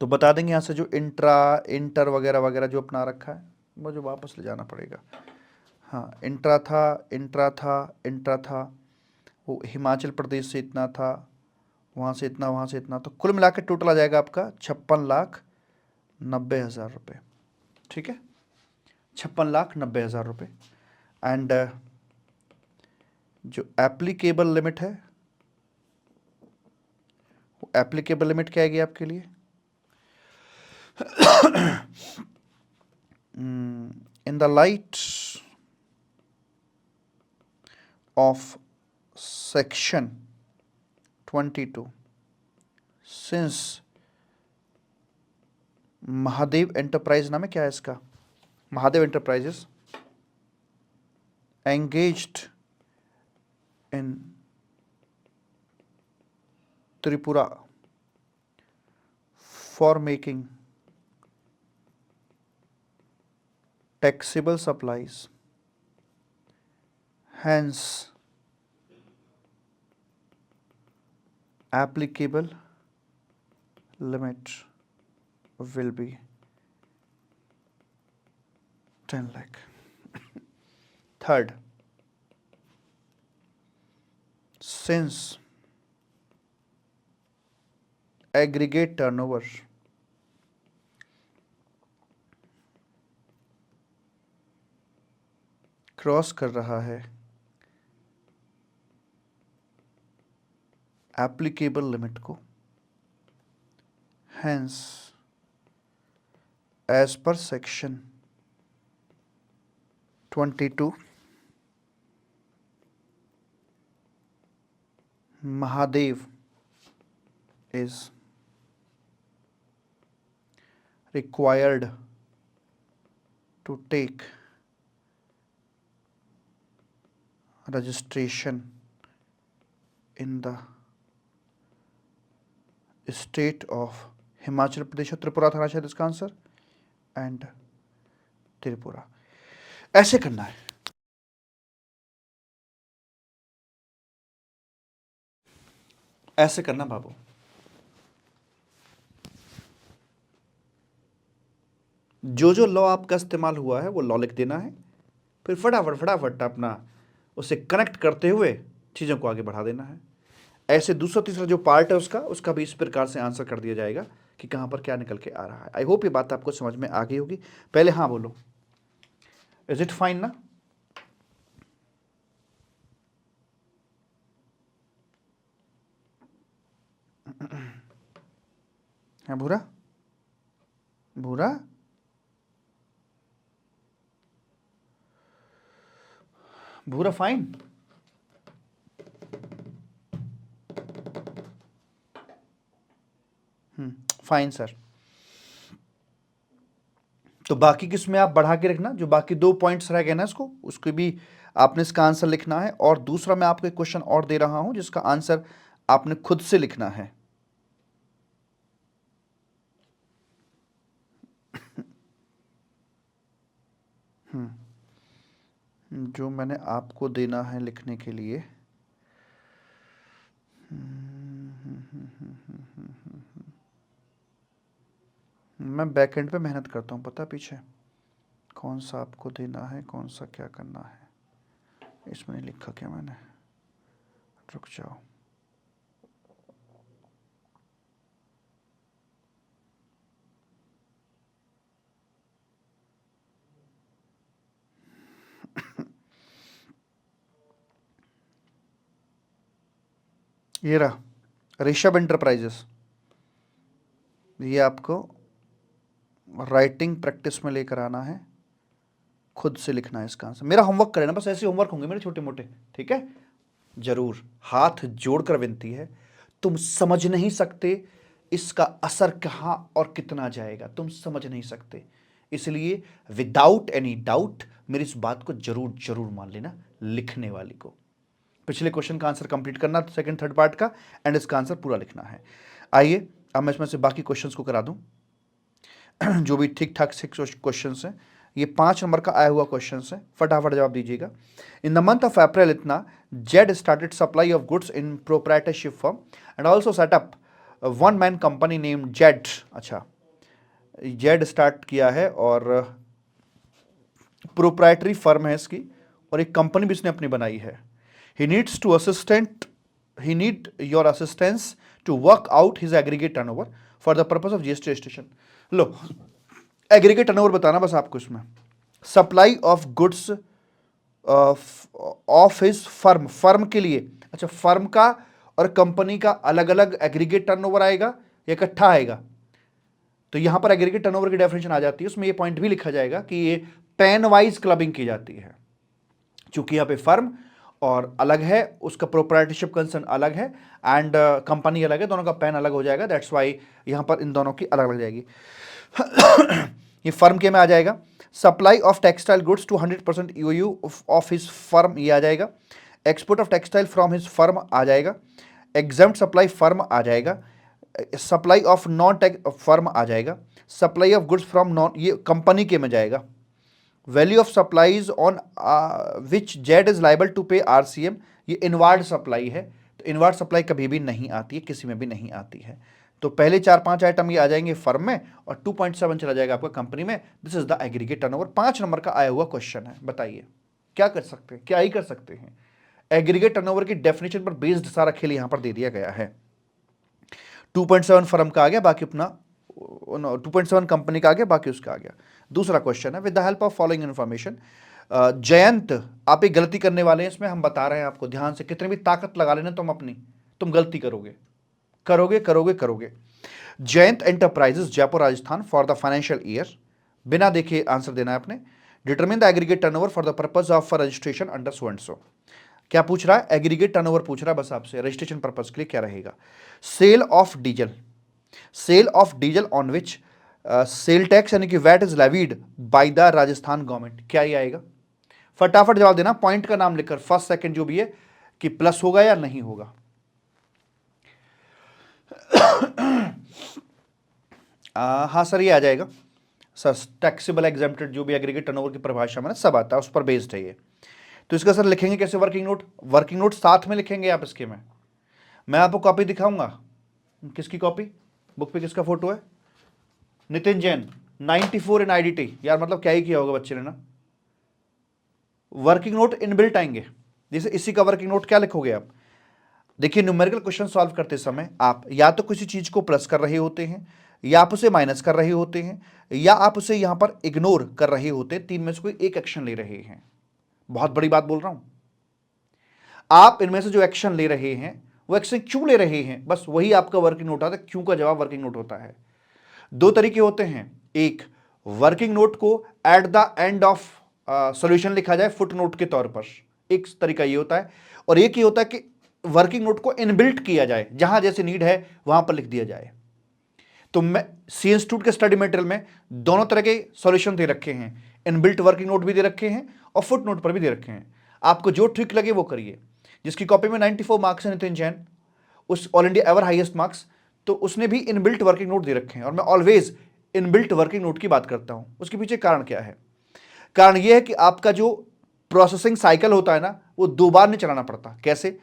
तो बता देंगे यहाँ से जो इंटर वगैरह वगैरह जो अपना रखा है, मुझे वापस ले जाना पड़ेगा। हाँ, इंट्रा था, वो हिमाचल प्रदेश से इतना था, वहाँ से इतना, वहाँ से इतना, तो कुल मिला के टोटल आ जाएगा आपका 56,90,000 रुपये। ठीक है, 56,90,000 रुपये। एंड जो एप्लीकेबल लिमिट है, वो एप्लीकेबल लिमिट क्या आएगी आपके लिए, in the light of section 22, since Mahadev enterprise नाम है, क्या है इसका, Mahadev enterprises engaged in Tripura for making taxable supplies, hence applicable limit will be 10 lakh. Third, since aggregate turnover cross कर रहा है एप्लीकेबल लिमिट को, hence as per section 22 Mahadev is required to take registration in the state of Himachal Pradesh, Tripura था शायद इसका answer, and Tripura. ऐसे करना है, ऐसे करना बाबू। जो जो लॉ आपका इस्तेमाल हुआ है वो लॉ लिख देना है, फिर फटाफट फटाफट अपना उसे कनेक्ट करते हुए चीज़ों को आगे बढ़ा देना है। ऐसे दूसरा तीसरा जो पार्ट है उसका भी इस प्रकार से आंसर कर दिया जाएगा कि कहाँ पर क्या निकल के आ रहा है। आई होप ये बात आपको समझ में आ गई होगी। पहले हाँ बोलो, इज इट फाइन ना? है भूरा, भूरा भूरा फाइन। Fine sir. तो बाकी किसमें आप बढ़ा के रखना, जो बाकी 2 पॉइंट्स रह गए ना उसको भी आपने इसका आंसर लिखना है। और दूसरा मैं आपको एक क्वेश्चन और दे रहा हूं जिसका आंसर आपने खुद से लिखना है। जो मैंने आपको देना है लिखने के लिए, मैं बैकएंड पे मेहनत करता हूँ, पता पीछे कौन सा आपको देना है, कौन सा क्या करना है, इसमें नहीं लिखा क्या मैंने, रुक जाओ। ये रहा ऋषभ एंटरप्राइजेस, ये आपको राइटिंग प्रैक्टिस में लेकर आना है, खुद से लिखना है इसका आंसर। मेरा होमवर्क करें ना, बस ऐसे होमवर्क होंगे मेरे छोटे मोटे, ठीक है। जरूर हाथ जोड़कर विनती है, तुम समझ नहीं सकते इसका असर कहां और कितना जाएगा, तुम समझ नहीं सकते, इसलिए विदाउट एनी डाउट मेरी इस बात को जरूर जरूर मान लेना, लिखने वाली को पिछले क्वेश्चन का आंसर कंप्लीट करना, सेकंड थर्ड पार्ट का, एंड इसका आंसर पूरा लिखना है। आइए अब मैं इसमें से बाकी क्वेश्चंस को करा दूं जो भी ठीक ठाक से क्वेश्चंस हैं। ये 5 नंबर का आया हुआ क्वेश्चन है, फटाफट जवाब दीजिएगा। In the month of April इतना Z started supply of goods in proprietorship firm and also set up one man company name Z. अच्छा, जेड स्टार्ट किया है और प्रोप्राइटरी फर्म है इसकी, और एक कंपनी भी इसने अपनी बनाई है। He need your assistance to work out his aggregate turnover for the purpose of GST registration. लो, एग्रीगेट टर्नओवर बताना बस आपको इसमें, supply of goods of his firm, firm के लिए। अच्छा, फर्म का और कंपनी का अलग अलग एग्रीगेट टर्नओवर आएगा या इकट्ठा आएगा? तो यहां पर एग्रीगेट टर्नओवर की डेफिनेशन आ जाती है, उसमें ये पॉइंट भी लिखा जाएगा कि ये पैन वाइज क्लबिंग की जाती है, चूंकि यहां पे फर्म और अलग है, उसका प्रोप्राइटरशिप कंसर्न अलग है, एंड कंपनी अलग है, दोनों का पैन अलग हो जाएगा, दैट्स वाई यहां पर इन दोनों की अलग अलग जाएगी। ये फर्म के में आ जाएगा। Supply of textile goods to 100% EOU of his firm, ये आ जाएगा। Export of textile from his firm आ जाएगा। एग्जाम्प्ट सप्लाई फर्म आ जाएगा। Supply of non tech firm आ जाएगा। Supply of goods from non, ये कंपनी के में जाएगा। Value of supplies on which Z is liable to pay RCM, ये इनवार्ड सप्लाई है, तो इनवार्ड सप्लाई कभी भी नहीं आती है, किसी में भी नहीं आती है। तो पहले 4-5 आइटम ये आ जाएंगे फर्म में और 2.7 चला जाएगा आपका कंपनी में। This is the aggregate turnover. 5 number का आया हुआ क्वेश्चन है, बताइए क्या कर सकते हैं, क्या ही कर सकते हैं। एग्रीगेट टर्नओवर की डेफिनेशन पर बेस्ड सारा खेल यहां पर दे दिया गया है। 2.7 फर्म का आ गया, बाकी अपना 2.7 कंपनी का आ गया, बाकी उसका आ गया। दूसरा क्वेश्चन है, with the help of following information, Jayant आप एक गलती करने वाले हैं इसमें, हम बता रहे हैं आपको ध्यान से, कितनी भी ताकत लगा लेना तुम अपनी, तुम गलती करोगे करोगे करोगे करोगे। Jayant enterprises Jaipur Rajasthan for the financial year, बिना देखे आंसर देना है आपने। Determine the aggregate turnover for the purpose of registration under so and सो। क्या पूछ रहा है? एग्रीगेट टर्नओवर पूछ रहा है बस आपसे, रजिस्ट्रेशन पर्पस के लिए क्या रहेगा। Sale of diesel, sale of diesel on which sale tax यानी कि VAT is levied by the Rajasthan government, क्या ही आएगा? फटाफट जवाब देना, पॉइंट का नाम लिखकर, फर्स्ट सेकंड जो भी है, कि प्लस होगा या नहीं होगा। हाँ सर, ये आ जाएगा सर, टैक्सेबल एग्जेम्प्टेड जो भी एग्रीगेट टर्नओवर की परिभाषा में ना सब आता है, उस पर बेस्ड है ये। तो इसका सर लिखेंगे कैसे वर्किंग नोट? वर्किंग नोट साथ में लिखेंगे आप इसके में। मैं आपको कॉपी दिखाऊंगा, किसकी कॉपी, बुक पे किसका फोटो है? नितिन जैन 94 इन आईडीटी। यार मतलब क्या ही किया होगा बच्चे ने ना। वर्किंग नोट इनबिल्ट आएंगे, जैसे इसी का वर्किंग नोट क्या लिखोगे आप? देखिए, न्यूमेरिकल क्वेश्चन सॉल्व करते समय आप या तो किसी चीज को प्लस कर रहे होते हैं, या आप उसे माइनस कर रहे होते हैं, या आप उसे यहां पर इग्नोर कर रहे होते हैं, तीन में से कोई एक एक्शन ले रहे हैं। बहुत बड़ी बात बोल रहा हूं, आप इनमें से जो एक्शन ले रहे हैं वो एक्शन क्यों ले रहे हैं, बस वही आपका वर्किंग नोट आता है। क्यों का जवाब वर्किंग नोट होता है। दो तरीके होते हैं, एक वर्किंग नोट को at the end of solution लिखा जाए फुट नोट के तौर पर, एक तरीका ये होता है, और एक ही होता है कि वर्किंग नोट को इनबिल्ट किया जाए, जहां जैसे नीड है वहां पर लिख दिया जाए। तो मैं सी इंस्टीट्यूट के स्टडी मटेरियल में दोनों तरह के सॉल्यूशन दे रखे हैं, इनबिल्ट वर्किंग नोट भी दे रखे हैं और फुट नोट पर भी दे रखे हैं। आपको जो ट्रिक लगे वो करिए। जिसकी कॉपी में 94 मार्क्स है, नितिन जैन, उस all India ever highest marks, तो उसने भी इनबिल्ट वर्किंग नोट दे रखे हैं, और मैं ऑलवेज इनबिल्ट वर्किंग नोट की बात करता हूं। उसके पीछे कारण क्या है? कारण यह है कि आपका जो प्रोसेसिंग साइकिल होता है ना, वो 2 बार नहीं चलाना पड़ता। कैसे?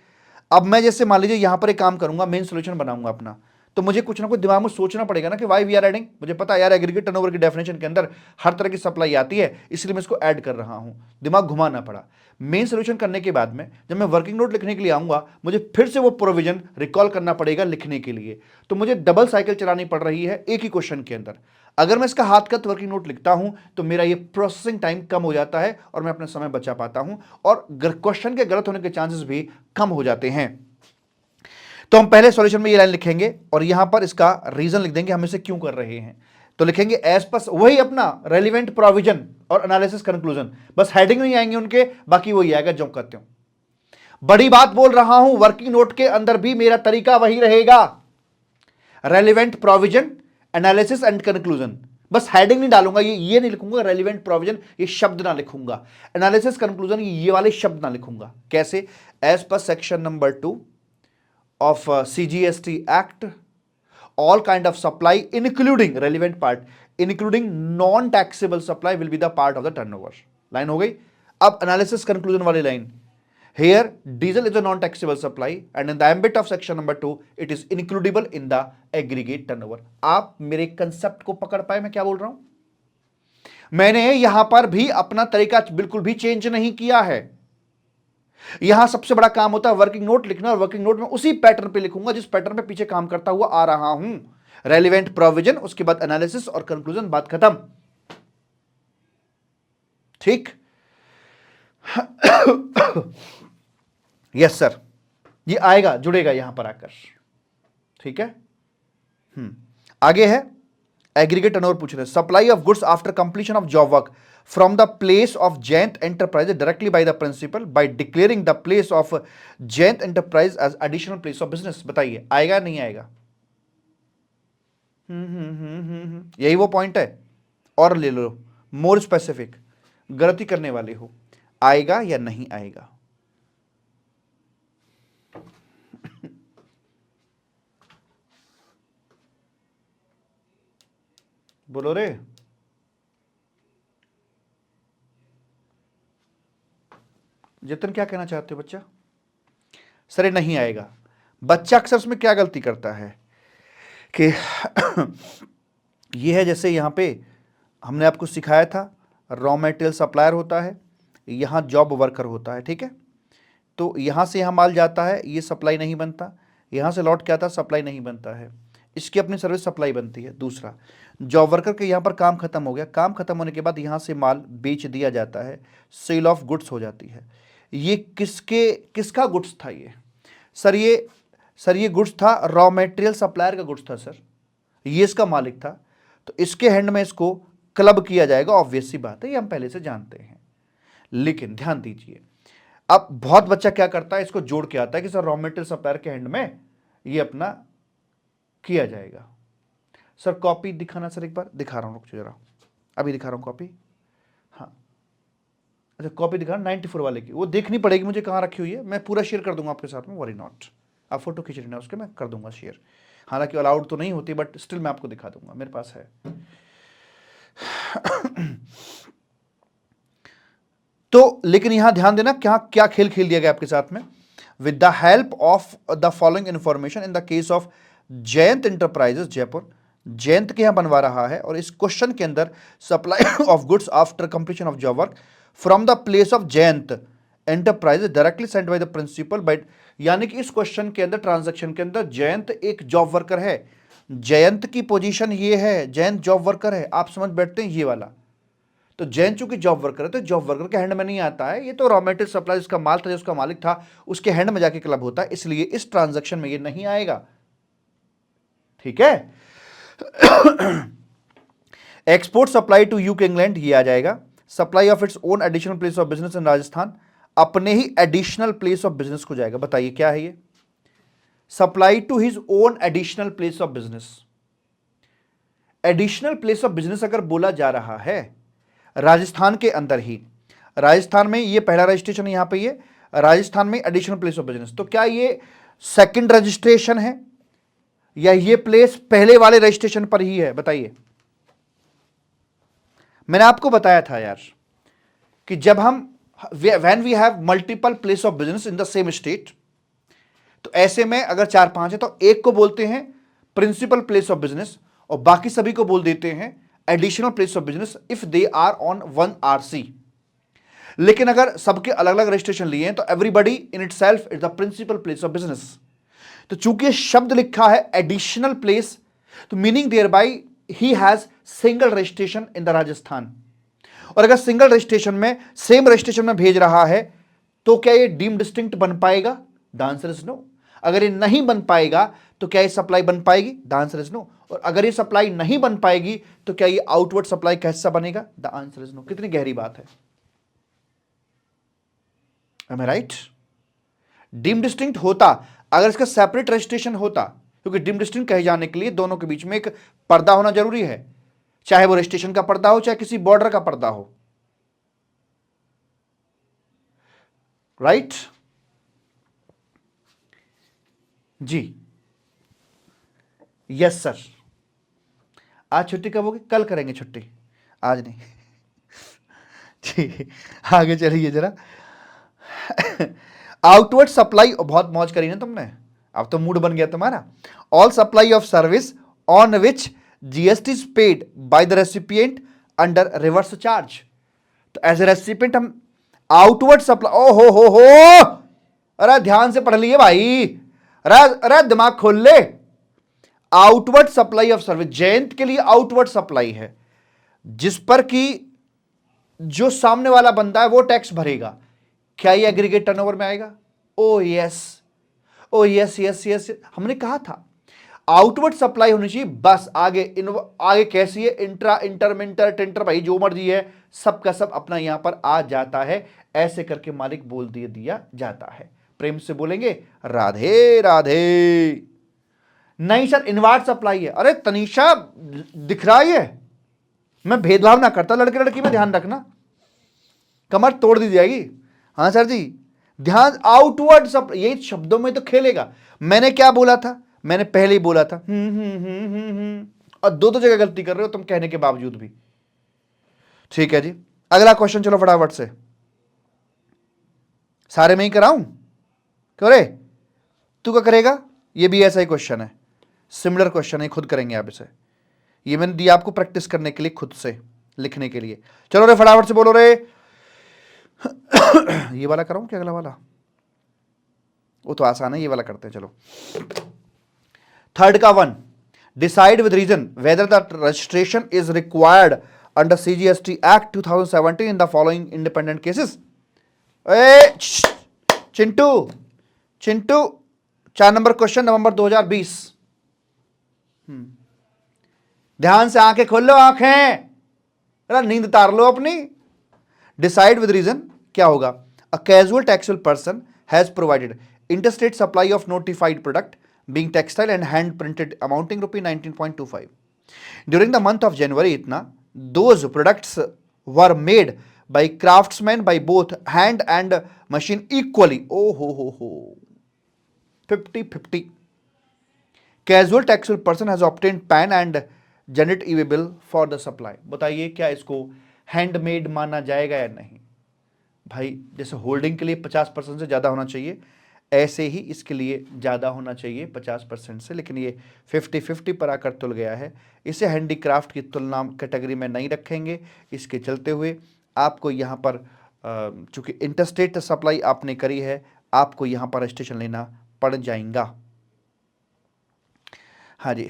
अब मैं जैसे मान लीजिए यहां पर एक काम करूंगा, मेन सोल्यूशन बनाऊंगा अपना, तो मुझे कुछ ना कुछ दिमाग में सोचना पड़ेगा ना कि वाई वी आर एडिंग। मुझे पता है यार एग्रीगेट टर्नओवर की डेफिनेशन के अंदर हर तरह की सप्लाई आती है, इसलिए मैं इसको ऐड कर रहा हूं, दिमाग घुमाना पड़ा। मेन सोल्यूशन करने के बाद में जब मैं वर्किंग नोट लिखने के लिए आऊंगा, मुझे फिर से वो प्रोविजन रिकॉल करना पड़ेगा लिखने के लिए, तो मुझे डबल साइकिल चलानी पड़ रही है एक ही क्वेश्चन के अंदर। अगर मैं इसका हाथगत वर्किंग नोट लिखता हूं तो मेरा ये प्रोसेसिंग टाइम कम हो जाता है और मैं अपना समय बचा पाता हूं, और क्वेश्चन के गलत होने के चांसेस भी कम हो जाते हैं। तो हम पहले सॉल्यूशन में ये लाइन लिखेंगे और यहां पर इसका रीजन लिख देंगे हम इसे क्यों कर रहे हैं। तो लिखेंगे एज पर, वही अपना रेलिवेंट प्रोविजन और एनालिसिस कंक्लूजन, बस हेडिंग नहीं आएंगे उनके, बाकी वही आएगा जो कहते हो। बड़ी बात बोल रहा हूं, वर्किंग नोट के अंदर भी मेरा तरीका वही रहेगा, relevant provision, analysis and conclusion. बस हेडिंग नहीं डालूंगा, ये नहीं लिखूंगा रेलिवेंट प्रोविजन, ये शब्द ना लिखूंगा, एनालिसिस कंक्लूजन ये वाले शब्द ना लिखूंगा। कैसे? As per section number 2 of CGST act, all kind of supply including relevant part including non taxable supply will be the part of the turnover। Line हो गई। अब एनालिसिस कंक्लूजन वाली line, here diesel is a non taxable supply and in the ambit of section number 2 it is includable in the aggregate turnover। आप मेरे concept को पकड़ पाए मैं क्या बोल रहा हूं? मैंने यहां पर भी अपना तरीका बिल्कुल भी चेंज नहीं किया है। यहां सबसे बड़ा काम होता है वर्किंग नोट लिखना, और वर्किंग नोट में उसी पैटर्न पे लिखूंगा जिस पैटर्न पे पीछे काम करता हुआ आ रहा हूं, रेलिवेंट प्रोविजन, उसके बाद एनालिसिस और कंक्लूजन, बात खत्म। ठीक? यस सर, ये आएगा, जुड़ेगा यहां पर आकर। ठीक है। आगे है एग्रीगेट टर्नओवर पूछ रहे हैं, supply of goods after completion of job work from the place of Jayant Enterprises directly by the principal by declaring the place of Jayant Enterprise as additional place of business। बताइए आएगा नहीं आएगा? यही वो point है, और ले लो more specific, गलती करने वाले हो, आएगा या नहीं आएगा? बोलो रे। जतन क्या कहना चाहते हो बच्चा? सर नहीं आएगा। बच्चा अक्सर उसमें क्या गलती करता है कि ये है, जैसे यहां पे हमने आपको सिखाया था रॉ मटेरियल सप्लायर होता है, यहां जॉब वर्कर होता है। ठीक है, तो यहां से यहां माल जाता है, ये सप्लाई नहीं बनता, यहां से लौट के आता सप्लाई नहीं बनता है, इसकी अपनी सर्विस सप्लाई बनती है। दूसरा, जॉब वर्कर के यहाँ पर काम खत्म हो गया, काम खत्म होने के बाद यहाँ से माल बेच दिया जाता है, सेल ऑफ गुड्स हो जाती है। ये किसका गुड्स था ये? सर ये गुड्स था रॉ मटेरियल सप्लायर का गुड्स था सर, ये इसका मालिक था, तो इसके हैंड में इसको क्लब किया जाएगा, ऑब्वियस सी बात है, ये हम पहले से जानते हैं। लेकिन ध्यान दीजिए, अब बहुत बच्चा क्या करता है, इसको जोड़ के आता है कि सर रॉ मटेरियल सप्लायर के हैंड में ये अपना किया जाएगा। सर कॉपी दिखाना सर, एक बार दिखा रहा हूं, रुक जरा, अभी दिखा रहा हूं कॉपी। हाँ अच्छा, कॉपी दिखा 94 वाले की, वो देखनी पड़ेगी मुझे कहाँ रखी हुई है, मैं पूरा शेयर कर दूंगा आपके साथ में, वरी नॉट। आप फोटो खींच लेना उसके, मैं कर दूंगा शेयर, हालांकि अलाउड तो नहीं होती बट स्टिल मैं आपको दिखा दूंगा, मेरे पास है। तो लेकिन यहां ध्यान देना क्या क्या खेल खेल दिया गया आपके साथ में। With the help of the following information in the case of Jayant enterprises Jaipur, Jayant के यहां बनवा रहा है, और इस क्वेश्चन के अंदर supply of goods after completion of job work from the place of Jayant enterprises directly send by the principal bye, यानी कि इस क्वेश्चन के अंदर, ट्रांजैक्शन के अंदर जयंत एक जॉब वर्कर है, जयंत की पोजीशन ये है, जयंत जॉब वर्कर है, आप समझ बैठते हैं ये वाला। तो जयंत चूंकि जॉब वर्कर है तो जॉब वर्कर के हैंड में नहीं आता है, ये तो रॉ मटेरियल सप्लाई जिसका माल था, जिसका मालिक था, उसके हैंड में जाके क्लब होता है, इसलिए इस ट्रांजैक्शन में ये नहीं आएगा। ठीक है। Export supply to UK England, ये आ जाएगा। Supply of its own additional place of business in Rajasthan, अपने ही एडिशनल प्लेस ऑफ बिजनेस को जाएगा। बताइए क्या है ये? Supply to his own additional place of business. Additional place of business अगर बोला जा रहा है राजस्थान के अंदर ही, राजस्थान में ये पहला रजिस्ट्रेशन, यहां पे ये राजस्थान में एडिशनल प्लेस ऑफ बिजनेस, तो क्या ये सेकंड रजिस्ट्रेशन है या ये प्लेस पहले वाले रजिस्ट्रेशन पर ही है? बताइए। मैंने आपको बताया था यार कि जब हम when we have multiple place of business in the same state, तो ऐसे में अगर 4-5 है तो एक को बोलते हैं प्रिंसिपल प्लेस ऑफ बिजनेस और बाकी सभी को बोल देते हैं additional place of business if they are on one RC. लेकिन अगर सबके अलग अलग रजिस्ट्रेशन लिए हैं तो everybody in itself is the principal place of business. तो चूंकि शब्द लिखा है एडिशनल प्लेस, तो meaning thereby he has single registration in the Rajasthan. और अगर सिंगल रजिस्ट्रेशन में सेम रजिस्ट्रेशन में भेज रहा है तो क्या ये डीम डिस्टिंक्ट बन पाएगा? The answer is no. अगर ये नहीं बन पाएगा तो क्या ये सप्लाई बन पाएगी? The answer is no. और अगर ये सप्लाई नहीं बन पाएगी तो क्या ये आउटवर्ड सप्लाई का हिस्सा बनेगा? The answer is no. कितनी गहरी बात है। Am I right? Deem distinct होता अगर इसका सेपरेट रजिस्ट्रेशन होता, क्योंकि डीम डिस्टिंक्ट कहे जाने के लिए दोनों के बीच में एक पर्दा होना जरूरी है, चाहे वो रजिस्ट्रेशन का पर्दा हो चाहे किसी बॉर्डर का पर्दा हो, राइट? जी यस सर। आज छुट्टी कब होगी? कल करेंगे छुट्टी, आज नहीं। जी आगे चलिए जरा। आउटवर्ड सप्लाई, बहुत मौज करी ना तुमने, अब तो मूड बन गया तुम्हारा। All supply of service on which GST is paid by the recipient under reverse charge. तो एज ए रेसिपिएंट हम आउटवर्ड सप्लाई, ओ हो, अरे ध्यान से पढ़ लिए भाई, अरे दिमाग खोल ले। Outward supply of service, Jayant के लिए आउटवर्ड सप्लाई है जिस पर कि जो सामने वाला बंदा है वो टैक्स भरेगा। क्या ये एग्रीगेट टर्नओवर में आएगा? ओ यस, ओ यस यस यस, हमने कहा था आउटवर्ड सप्लाई होनी चाहिए। बस आगे कैसी है? इंट्रा, इंटरमिंटर, टेंटर, भाई जो मर्जी है, सबका सब अपना यहां पर आ जाता है। ऐसे करके मालिक बोल दिया जाता है। प्रेम से बोलेंगे राधे राधे। नहीं सर इनवर्ट सप्लाई है। अरे तनीषा दिख रहा है, मैं भेदभाव ना करता, लड़के लड़की में ध्यान रखना, कमर तोड़ दी जाएगी। हाँ सर जी ध्यान, आउटवर्ड सप्लाई, यही शब्दों में तो खेलेगा। मैंने क्या बोला था? मैंने पहले ही बोला था और दो जगह गलती कर रहे हो तुम कहने के बावजूद भी। ठीक है जी, अगला क्वेश्चन चलो फटाफट से, सारे में ही कराऊं? क्यों रे, तू क्या करेगा? ये भी ऐसा ही क्वेश्चन है, सिमिलर क्वेश्चन है, खुद करेंगे आप इसे। ये मैंने दिया आपको प्रैक्टिस करने के लिए, खुद से लिखने के लिए। चलो रे फटाफट से बोलो रे। ये वाला कराऊं क्या, अगला वाला? वो तो आसान है, ये वाला करते हैं चलो। थर्ड का one, decide with reason whether the registration is required under CGST act 2017 in the following independent cases. Chintu 4 number question, November 2020। ध्यान से आंखें खोल लो, आंखें, नींद तार लो अपनी। डिसाइड विद रीजन क्या होगा? A casual taxable person has provided interstate supply of notified product being textile and hand printed amounting rupee 19.25 during the month of January itna those products were made by craftsmen by both hand and machine equally. Oh ho 50-50. Casual taxable person has obtained PAN and generate e-bill for the supply. बताइए क्या इसको handmade माना जाएगा या नहीं? भाई जैसे holding के लिए 50% से ज्यादा होना चाहिए, ऐसे ही इसके लिए ज़्यादा होना चाहिए 50% से, लेकिन ये 50-50 पर आकर तुल गया है। इसे हैंडीक्राफ्ट की तुलना कैटेगरी में नहीं रखेंगे। इसके चलते हुए आपको यहाँ पर चूंकि इंटरस्टेट सप्लाई आपने करी है, आपको यहाँ पर रजिस्ट्रेशन लेना पड़ जाएगा। हाँ जी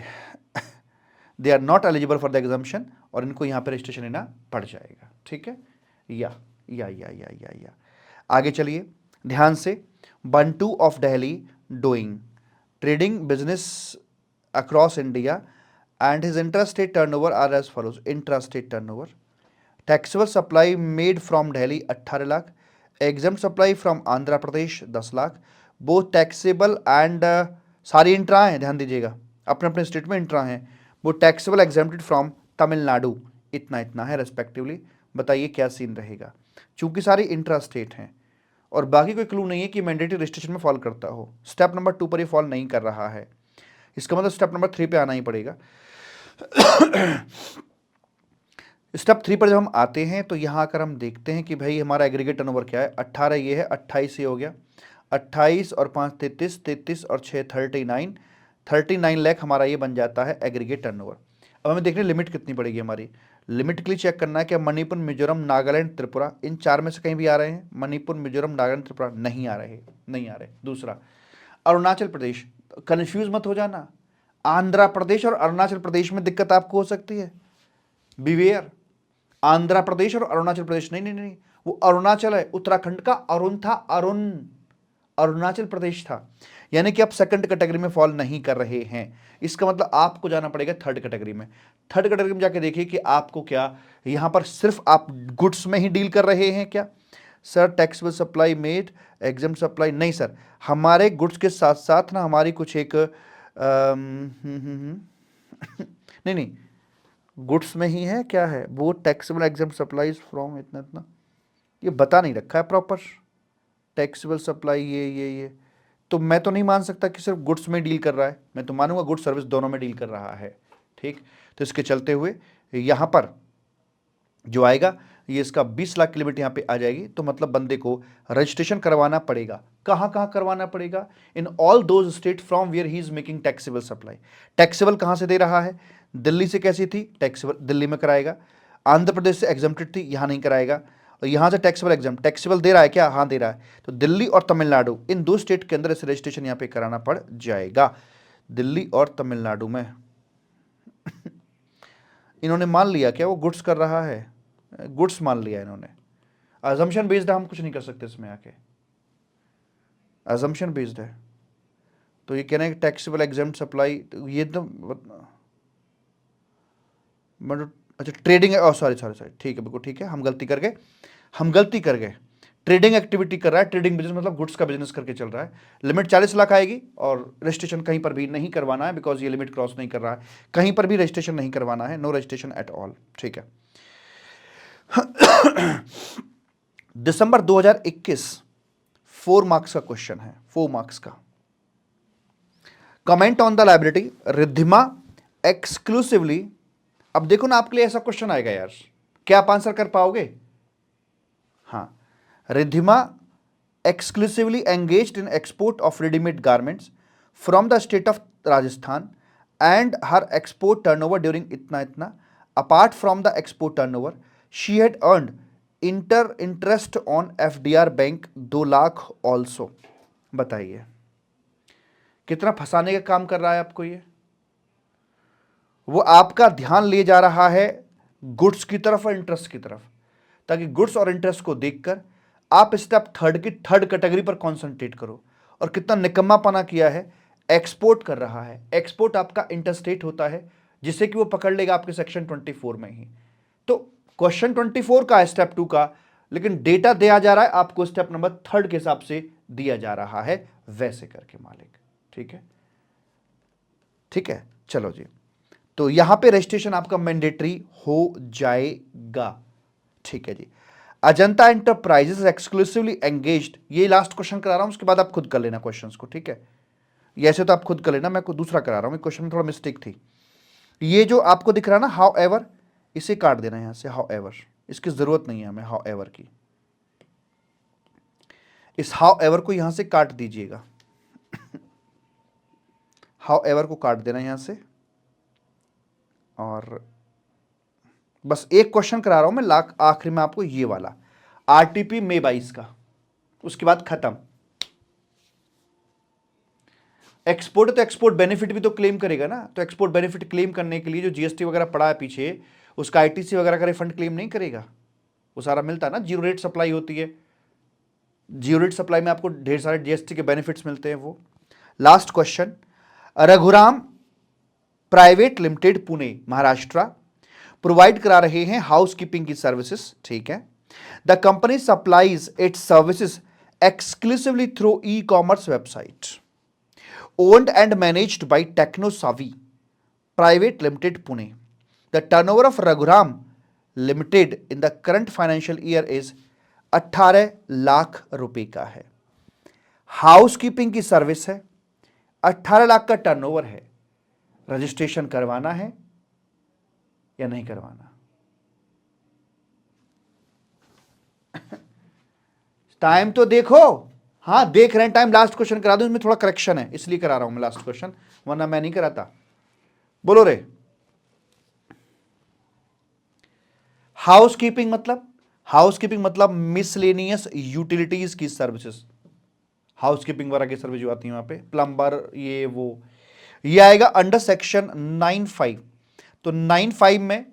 they are not eligible for the exemption, और इनको यहाँ पर रजिस्ट्रेशन लेना पड़ जाएगा। ठीक है, या आगे चलिए ध्यान से। Bantu of Delhi doing trading business across India and his intrastate turnover are as follows. Intrastate turnover, taxable supply made from Delhi 18 lakh, exempt supply from Andhra Pradesh 10 lakh, both taxable and सारी intra हैं, ध्यान दीजिएगा, अपने अपने state में intra हैं। वो taxable exempted from Tamil Nadu इतना है रेस्पेक्टिवली। बताइए क्या सीन रहेगा? चूंकि सारी इंट्रा स्टेट हैं और बाकी कोई क्लू नहीं है कि मैंडेटरी रजिस्ट्रेशन में फॉल करता हो। स्टेप नंबर 2 पर ही फॉल नहीं कर रहा है, इसका मतलब स्टेप नंबर 3 पे आना ही पड़ेगा। स्टेप 3 पर जब हम आते हैं तो यहाँ आकर हम देखते हैं कि भाई हमारा एग्रीगेट टर्नओवर क्या है। 18 ये है, 28 ये हो गया, 28 और 5 33, 33 और 6 39 लाख हमारा ये बन जाता है एग्रीगेट टर्नओवर। अब हमें देखने लिमिट कितनी पड़ेगी हमारी। लिमिट के लिए चेक करना है कि मणिपुर, मिजोरम, नागालैंड, त्रिपुरा, इन 4 में से कहीं भी आ रहे हैं? मणिपुर, मिजोरम, नागालैंड, त्रिपुरा नहीं आ रहे। दूसरा अरुणाचल प्रदेश, कन्फ्यूज मत हो जाना, आंध्र प्रदेश और अरुणाचल प्रदेश में दिक्कत आपको हो सकती है, बिवेयर। आंध्र प्रदेश और अरुणाचल प्रदेश नहीं, वो अरुणाचल है, उत्तराखंड का अरुण था, अरुणाचल प्रदेश था। यानी कि आप सेकंड कैटेगरी में फॉल नहीं कर रहे हैं। इसका मतलब आपको जाना पड़ेगा थर्ड कैटेगरी में। थर्ड कैटेगरी में जाके देखिए कि आपको क्या यहां पर सिर्फ आप गुड्स में ही डील कर रहे हैं क्या? Sir taxable supply made exempt supply, नहीं सर, हमारे गुड्स के साथ साथ ना हमारी कुछ एक नहीं नहीं, गुड्स में ही है, क्या है वो, टैक्सेबल एग्जाम सप्लाईज फ्रॉम इतना इतना, ये बता नहीं रखा है प्रॉपर। टैक्सेबल सप्लाई ये तो मैं तो नहीं मान सकता कि सिर्फ गुड्स में डील कर रहा है, मैं तो मानूंगा गुड्स सर्विस दोनों में डील कर रहा है। ठीक, तो इसके चलते हुए यहां पर जो आएगा ये इसका 20 लाख की लिमिट यहां पे आ जाएगी। तो मतलब बंदे को रजिस्ट्रेशन करवाना पड़ेगा। कहां कहां करवाना पड़ेगा? In all those state from where he is making taxable supply. Taxable कहां से दे रहा है? दिल्ली से कैसी थी? टैक्सेबल दिल्ली में कराएगा। आंध्र प्रदेश से एग्जम्प्टेड थी, यहां नहीं कराएगा। और यहां से टैक्सेबल एग्जाम, टैक्सेबल दे रहा है क्या? हाँ दे रहा है। तो दिल्ली और तमिलनाडु, इन दो स्टेट के अंदर इसे रजिस्ट्रेशन यहां पे कराना पड़ जाएगा, दिल्ली और तमिलनाडु में। इन्होंने मान लिया क्या वो गुड्स कर रहा है? गुड्स मान लिया इन्होंने। अजम्पशन बेस्ड है, हम कुछ नहीं कर सकते इसमें आके, अजम्पशन बेस्ड है। तो ये कहना है टैक्सेबल एग्जाम्प्ट सप्लाई, तो ये तो मतलब अच्छा ट्रेडिंग, सॉरी सॉरी सॉरी, ठीक है बिल्कुल ठीक है, हम गलती कर गए। ट्रेडिंग एक्टिविटी कर रहा है, ट्रेडिंग बिजनेस मतलब गुड्स का बिजनेस करके चल रहा है। लिमिट 40 लाख आएगी और रजिस्ट्रेशन कहीं पर भी नहीं करवाना है, बिकॉज ये लिमिट क्रॉस नहीं कर रहा है, कहीं पर भी रजिस्ट्रेशन नहीं करवाना है, नो रजिस्ट्रेशन एट ऑल। ठीक है। दिसंबर 2021 4 मार्क्स का क्वेश्चन है, 4 मार्क्स का। Comment on the liability Riddhima exclusively. अब देखो ना, आपके लिए ऐसा क्वेश्चन आएगा यार, क्या आप आंसर कर पाओगे? हाँ, Riddhima exclusively engaged in export of ready-made garments from the state of Rajasthan and her export turnover during itna apart from the export turnover she had earned interest on FDR bank 2 lakh also। बताइए कितना फंसाने का काम कर रहा है आपको ये। वो आपका ध्यान ले जा रहा है गुड्स की तरफ और इंटरेस्ट की तरफ, ताकि गुड्स और इंटरेस्ट को देखकर आप स्टेप थर्ड की थर्ड कैटेगरी पर कॉन्सेंट्रेट करो। और कितना निकम्मापना किया है, एक्सपोर्ट कर रहा है। एक्सपोर्ट आपका इंटरस्टेट होता है, जिससे कि वो पकड़ लेगा आपके सेक्शन 24 में ही। तो क्वेश्चन 24 का स्टेप 2 का, लेकिन डेटा दिया जा रहा है आपको स्टेप नंबर थर्ड के हिसाब से दिया जा रहा है, वैसे करके मालिक। ठीक है, ठीक है, चलो जी। तो यहां पे रजिस्ट्रेशन आपका मैंडेटरी हो जाएगा। ठीक है जी। अजंता एंटरप्राइजेस एक्सक्लूसिवली एंगेज्ड, ये लास्ट क्वेश्चन करा रहा हूं, उसके बाद आप खुद कर लेना क्वेश्चंस को। ठीक है, ये ऐसे तो आप खुद कर लेना, मैं कोई दूसरा करा रहा हूं, क्वेश्चन में थोड़ा मिस्टेक थी। ये जो आपको दिख रहा है ना हाउ एवर, इसे काट देना यहां से, हाउ एवर, इसकी जरूरत नहीं है हमें हाउ एवर की, इस हाउ एवर को यहां से काट दीजिएगा। हाउ एवर को काट देना यहां से, और बस एक क्वेश्चन करा रहा हूं मैं आखिरी में आपको, ये वाला आरटीपी मई 22 का, उसके बाद खत्म। एक्सपोर्ट तो एक्सपोर्ट बेनिफिट भी तो क्लेम करेगा ना, तो एक्सपोर्ट बेनिफिट क्लेम करने के लिए जो जीएसटी वगैरह पड़ा है पीछे, उसका आईटीसी वगैरह का रिफंड क्लेम नहीं करेगा, वो सारा मिलता है ना। जीरो रेट सप्लाई होती है, जीरो रेट सप्लाई में आपको ढेर सारे जीएसटी के बेनिफिट्स मिलते हैं वो। Last question, Raghuram private limited Pune Maharashtra provide करा रहे हैं हाउसकीपिंग की सर्विसेज। ठीक है, the company supplies it's services exclusively through e commerce website owned and managed by TechnoSavvy Private Limited Pune. The turnover of Raghuram Limited in the current financial year is 18 lakh रुपए का है। Housekeeping की service है, 18 लाख का turnover है। Registration करवाना है या नहीं करवाना? टाइम तो देखो, हाँ देख रहे हैं टाइम। लास्ट क्वेश्चन करा दूं, इसमें थोड़ा करेक्शन है इसलिए करा रहा हूं मैं लास्ट क्वेश्चन, वरना मैं नहीं कराता। बोलो रे। हाउसकीपिंग मतलब मिसलेनियस यूटिलिटीज की सर्विसेज, हाउसकीपिंग वगैरह की सर्विस जो आती है वहां पे, प्लम्बर ये वो, ये आएगा अंडर सेक्शन 9(5). तो 9(5) में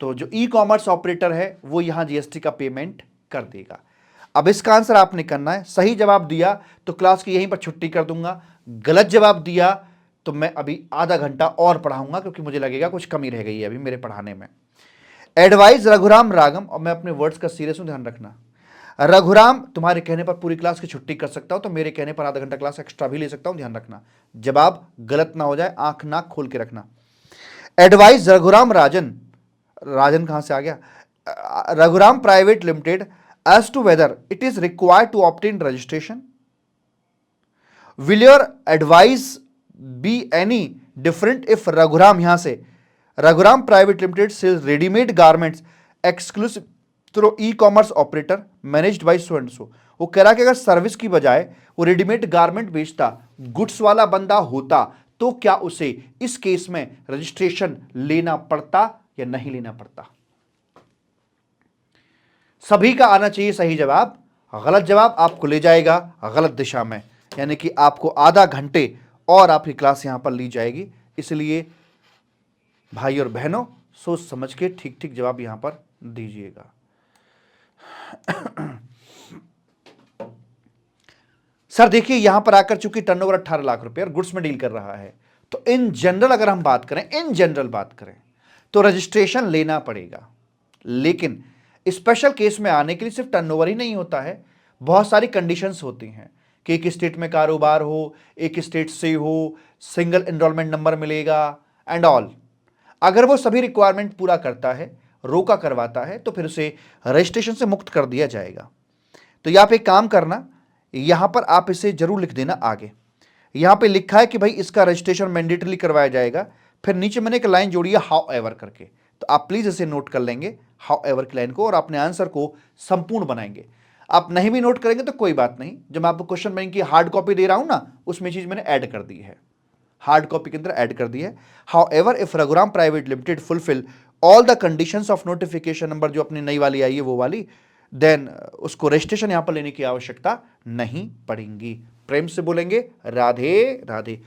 तो जो ई कॉमर्स ऑपरेटर है वो यहां जीएसटी का पेमेंट कर देगा। अब इसका आंसर आपने करना है। सही जवाब दिया तो क्लास की यहीं पर छुट्टी कर दूंगा, गलत जवाब दिया तो मैं अभी आधा घंटा और पढ़ाऊंगा, क्योंकि मुझे लगेगा कुछ कमी रह गई है अभी मेरे पढ़ाने में। एडवाइस रघुराम रागम, और मैं अपने वर्ड्स का सीरियस हूं, ध्यान रखना। रघुराम तुम्हारे कहने पर पूरी क्लास की छुट्टी कर सकता हूं, तो मेरे कहने पर आधा घंटा क्लास एक्स्ट्रा भी ले सकता हूं, ध्यान रखना। जवाब गलत ना हो जाए, आंख नाक खोल के रखना। एडवाइस रघुराम राजन, राजन कहां से आ गया, Raghuram private limited as to whether it is required to obtain registration. Will your advice be any different if Raghuram, यहां से Raghuram private limited sells readymade garments exclusive through e commerce operator managed by so and so. वो कह रहा कि अगर service की बजाय वो रेडीमेड गारमेंट बेचता, गुड्स वाला बंदा होता, तो क्या उसे इस केस में रजिस्ट्रेशन लेना पड़ता या नहीं लेना पड़ता? सभी का आना चाहिए सही जवाब। गलत जवाब आपको ले जाएगा गलत दिशा में, यानी कि आपको आधा घंटे और आपकी क्लास यहां पर ली जाएगी। इसलिए भाई और बहनों, सोच समझ के ठीक ठीक जवाब यहां पर दीजिएगा। सर देखिए, यहां पर आकर चूंकि टर्नओवर 18 लाख रुपए और गुड्स में डील कर रहा है, तो इन जनरल अगर हम बात करें, इन जनरल बात करें तो रजिस्ट्रेशन लेना पड़ेगा। लेकिन स्पेशल केस में आने के लिए सिर्फ टर्नओवर ही नहीं होता है, बहुत सारी कंडीशंस होती हैं कि एक स्टेट में कारोबार हो, एक स्टेट से हो, सिंगल एनरोलमेंट नंबर मिलेगा एंड ऑल। अगर वो सभी रिक्वायरमेंट पूरा करता है, रोका करवाता है, तो फिर उसे रजिस्ट्रेशन से मुक्त कर दिया जाएगा। तो यहां पे एक काम करना, यहां पर आप इसे जरूर लिख देना आगे। यहां पे लिखा है कि भाई इसका रजिस्ट्रेशन मैंडेटरी करवाया जाएगा, फिर नीचे मैंने एक लाइन जोड़ी है हाउ एवर करके, तो आप प्लीज इसे नोट कर लेंगे हाउ एवर की लाइन को, और अपने आंसर को संपूर्ण बनाएंगे। आप नहीं भी नोट करेंगे तो कोई बात नहीं, जब मैं आपको क्वेश्चन बैंक की हार्ड कॉपी दे रहा हूं ना, उसमें चीज मैंने ऐड कर दी है, हार्ड कॉपी के अंदर ऐड कर दी है। How ever if Raghuram private limited fulfil all the conditions of notification number, जो अपनी नई वाली आई है वो वाली, देन उसको रजिस्ट्रेशन यहां पर लेने की आवश्यकता नहीं पड़ेगी। प्रेम से बोलेंगे राधे राधे।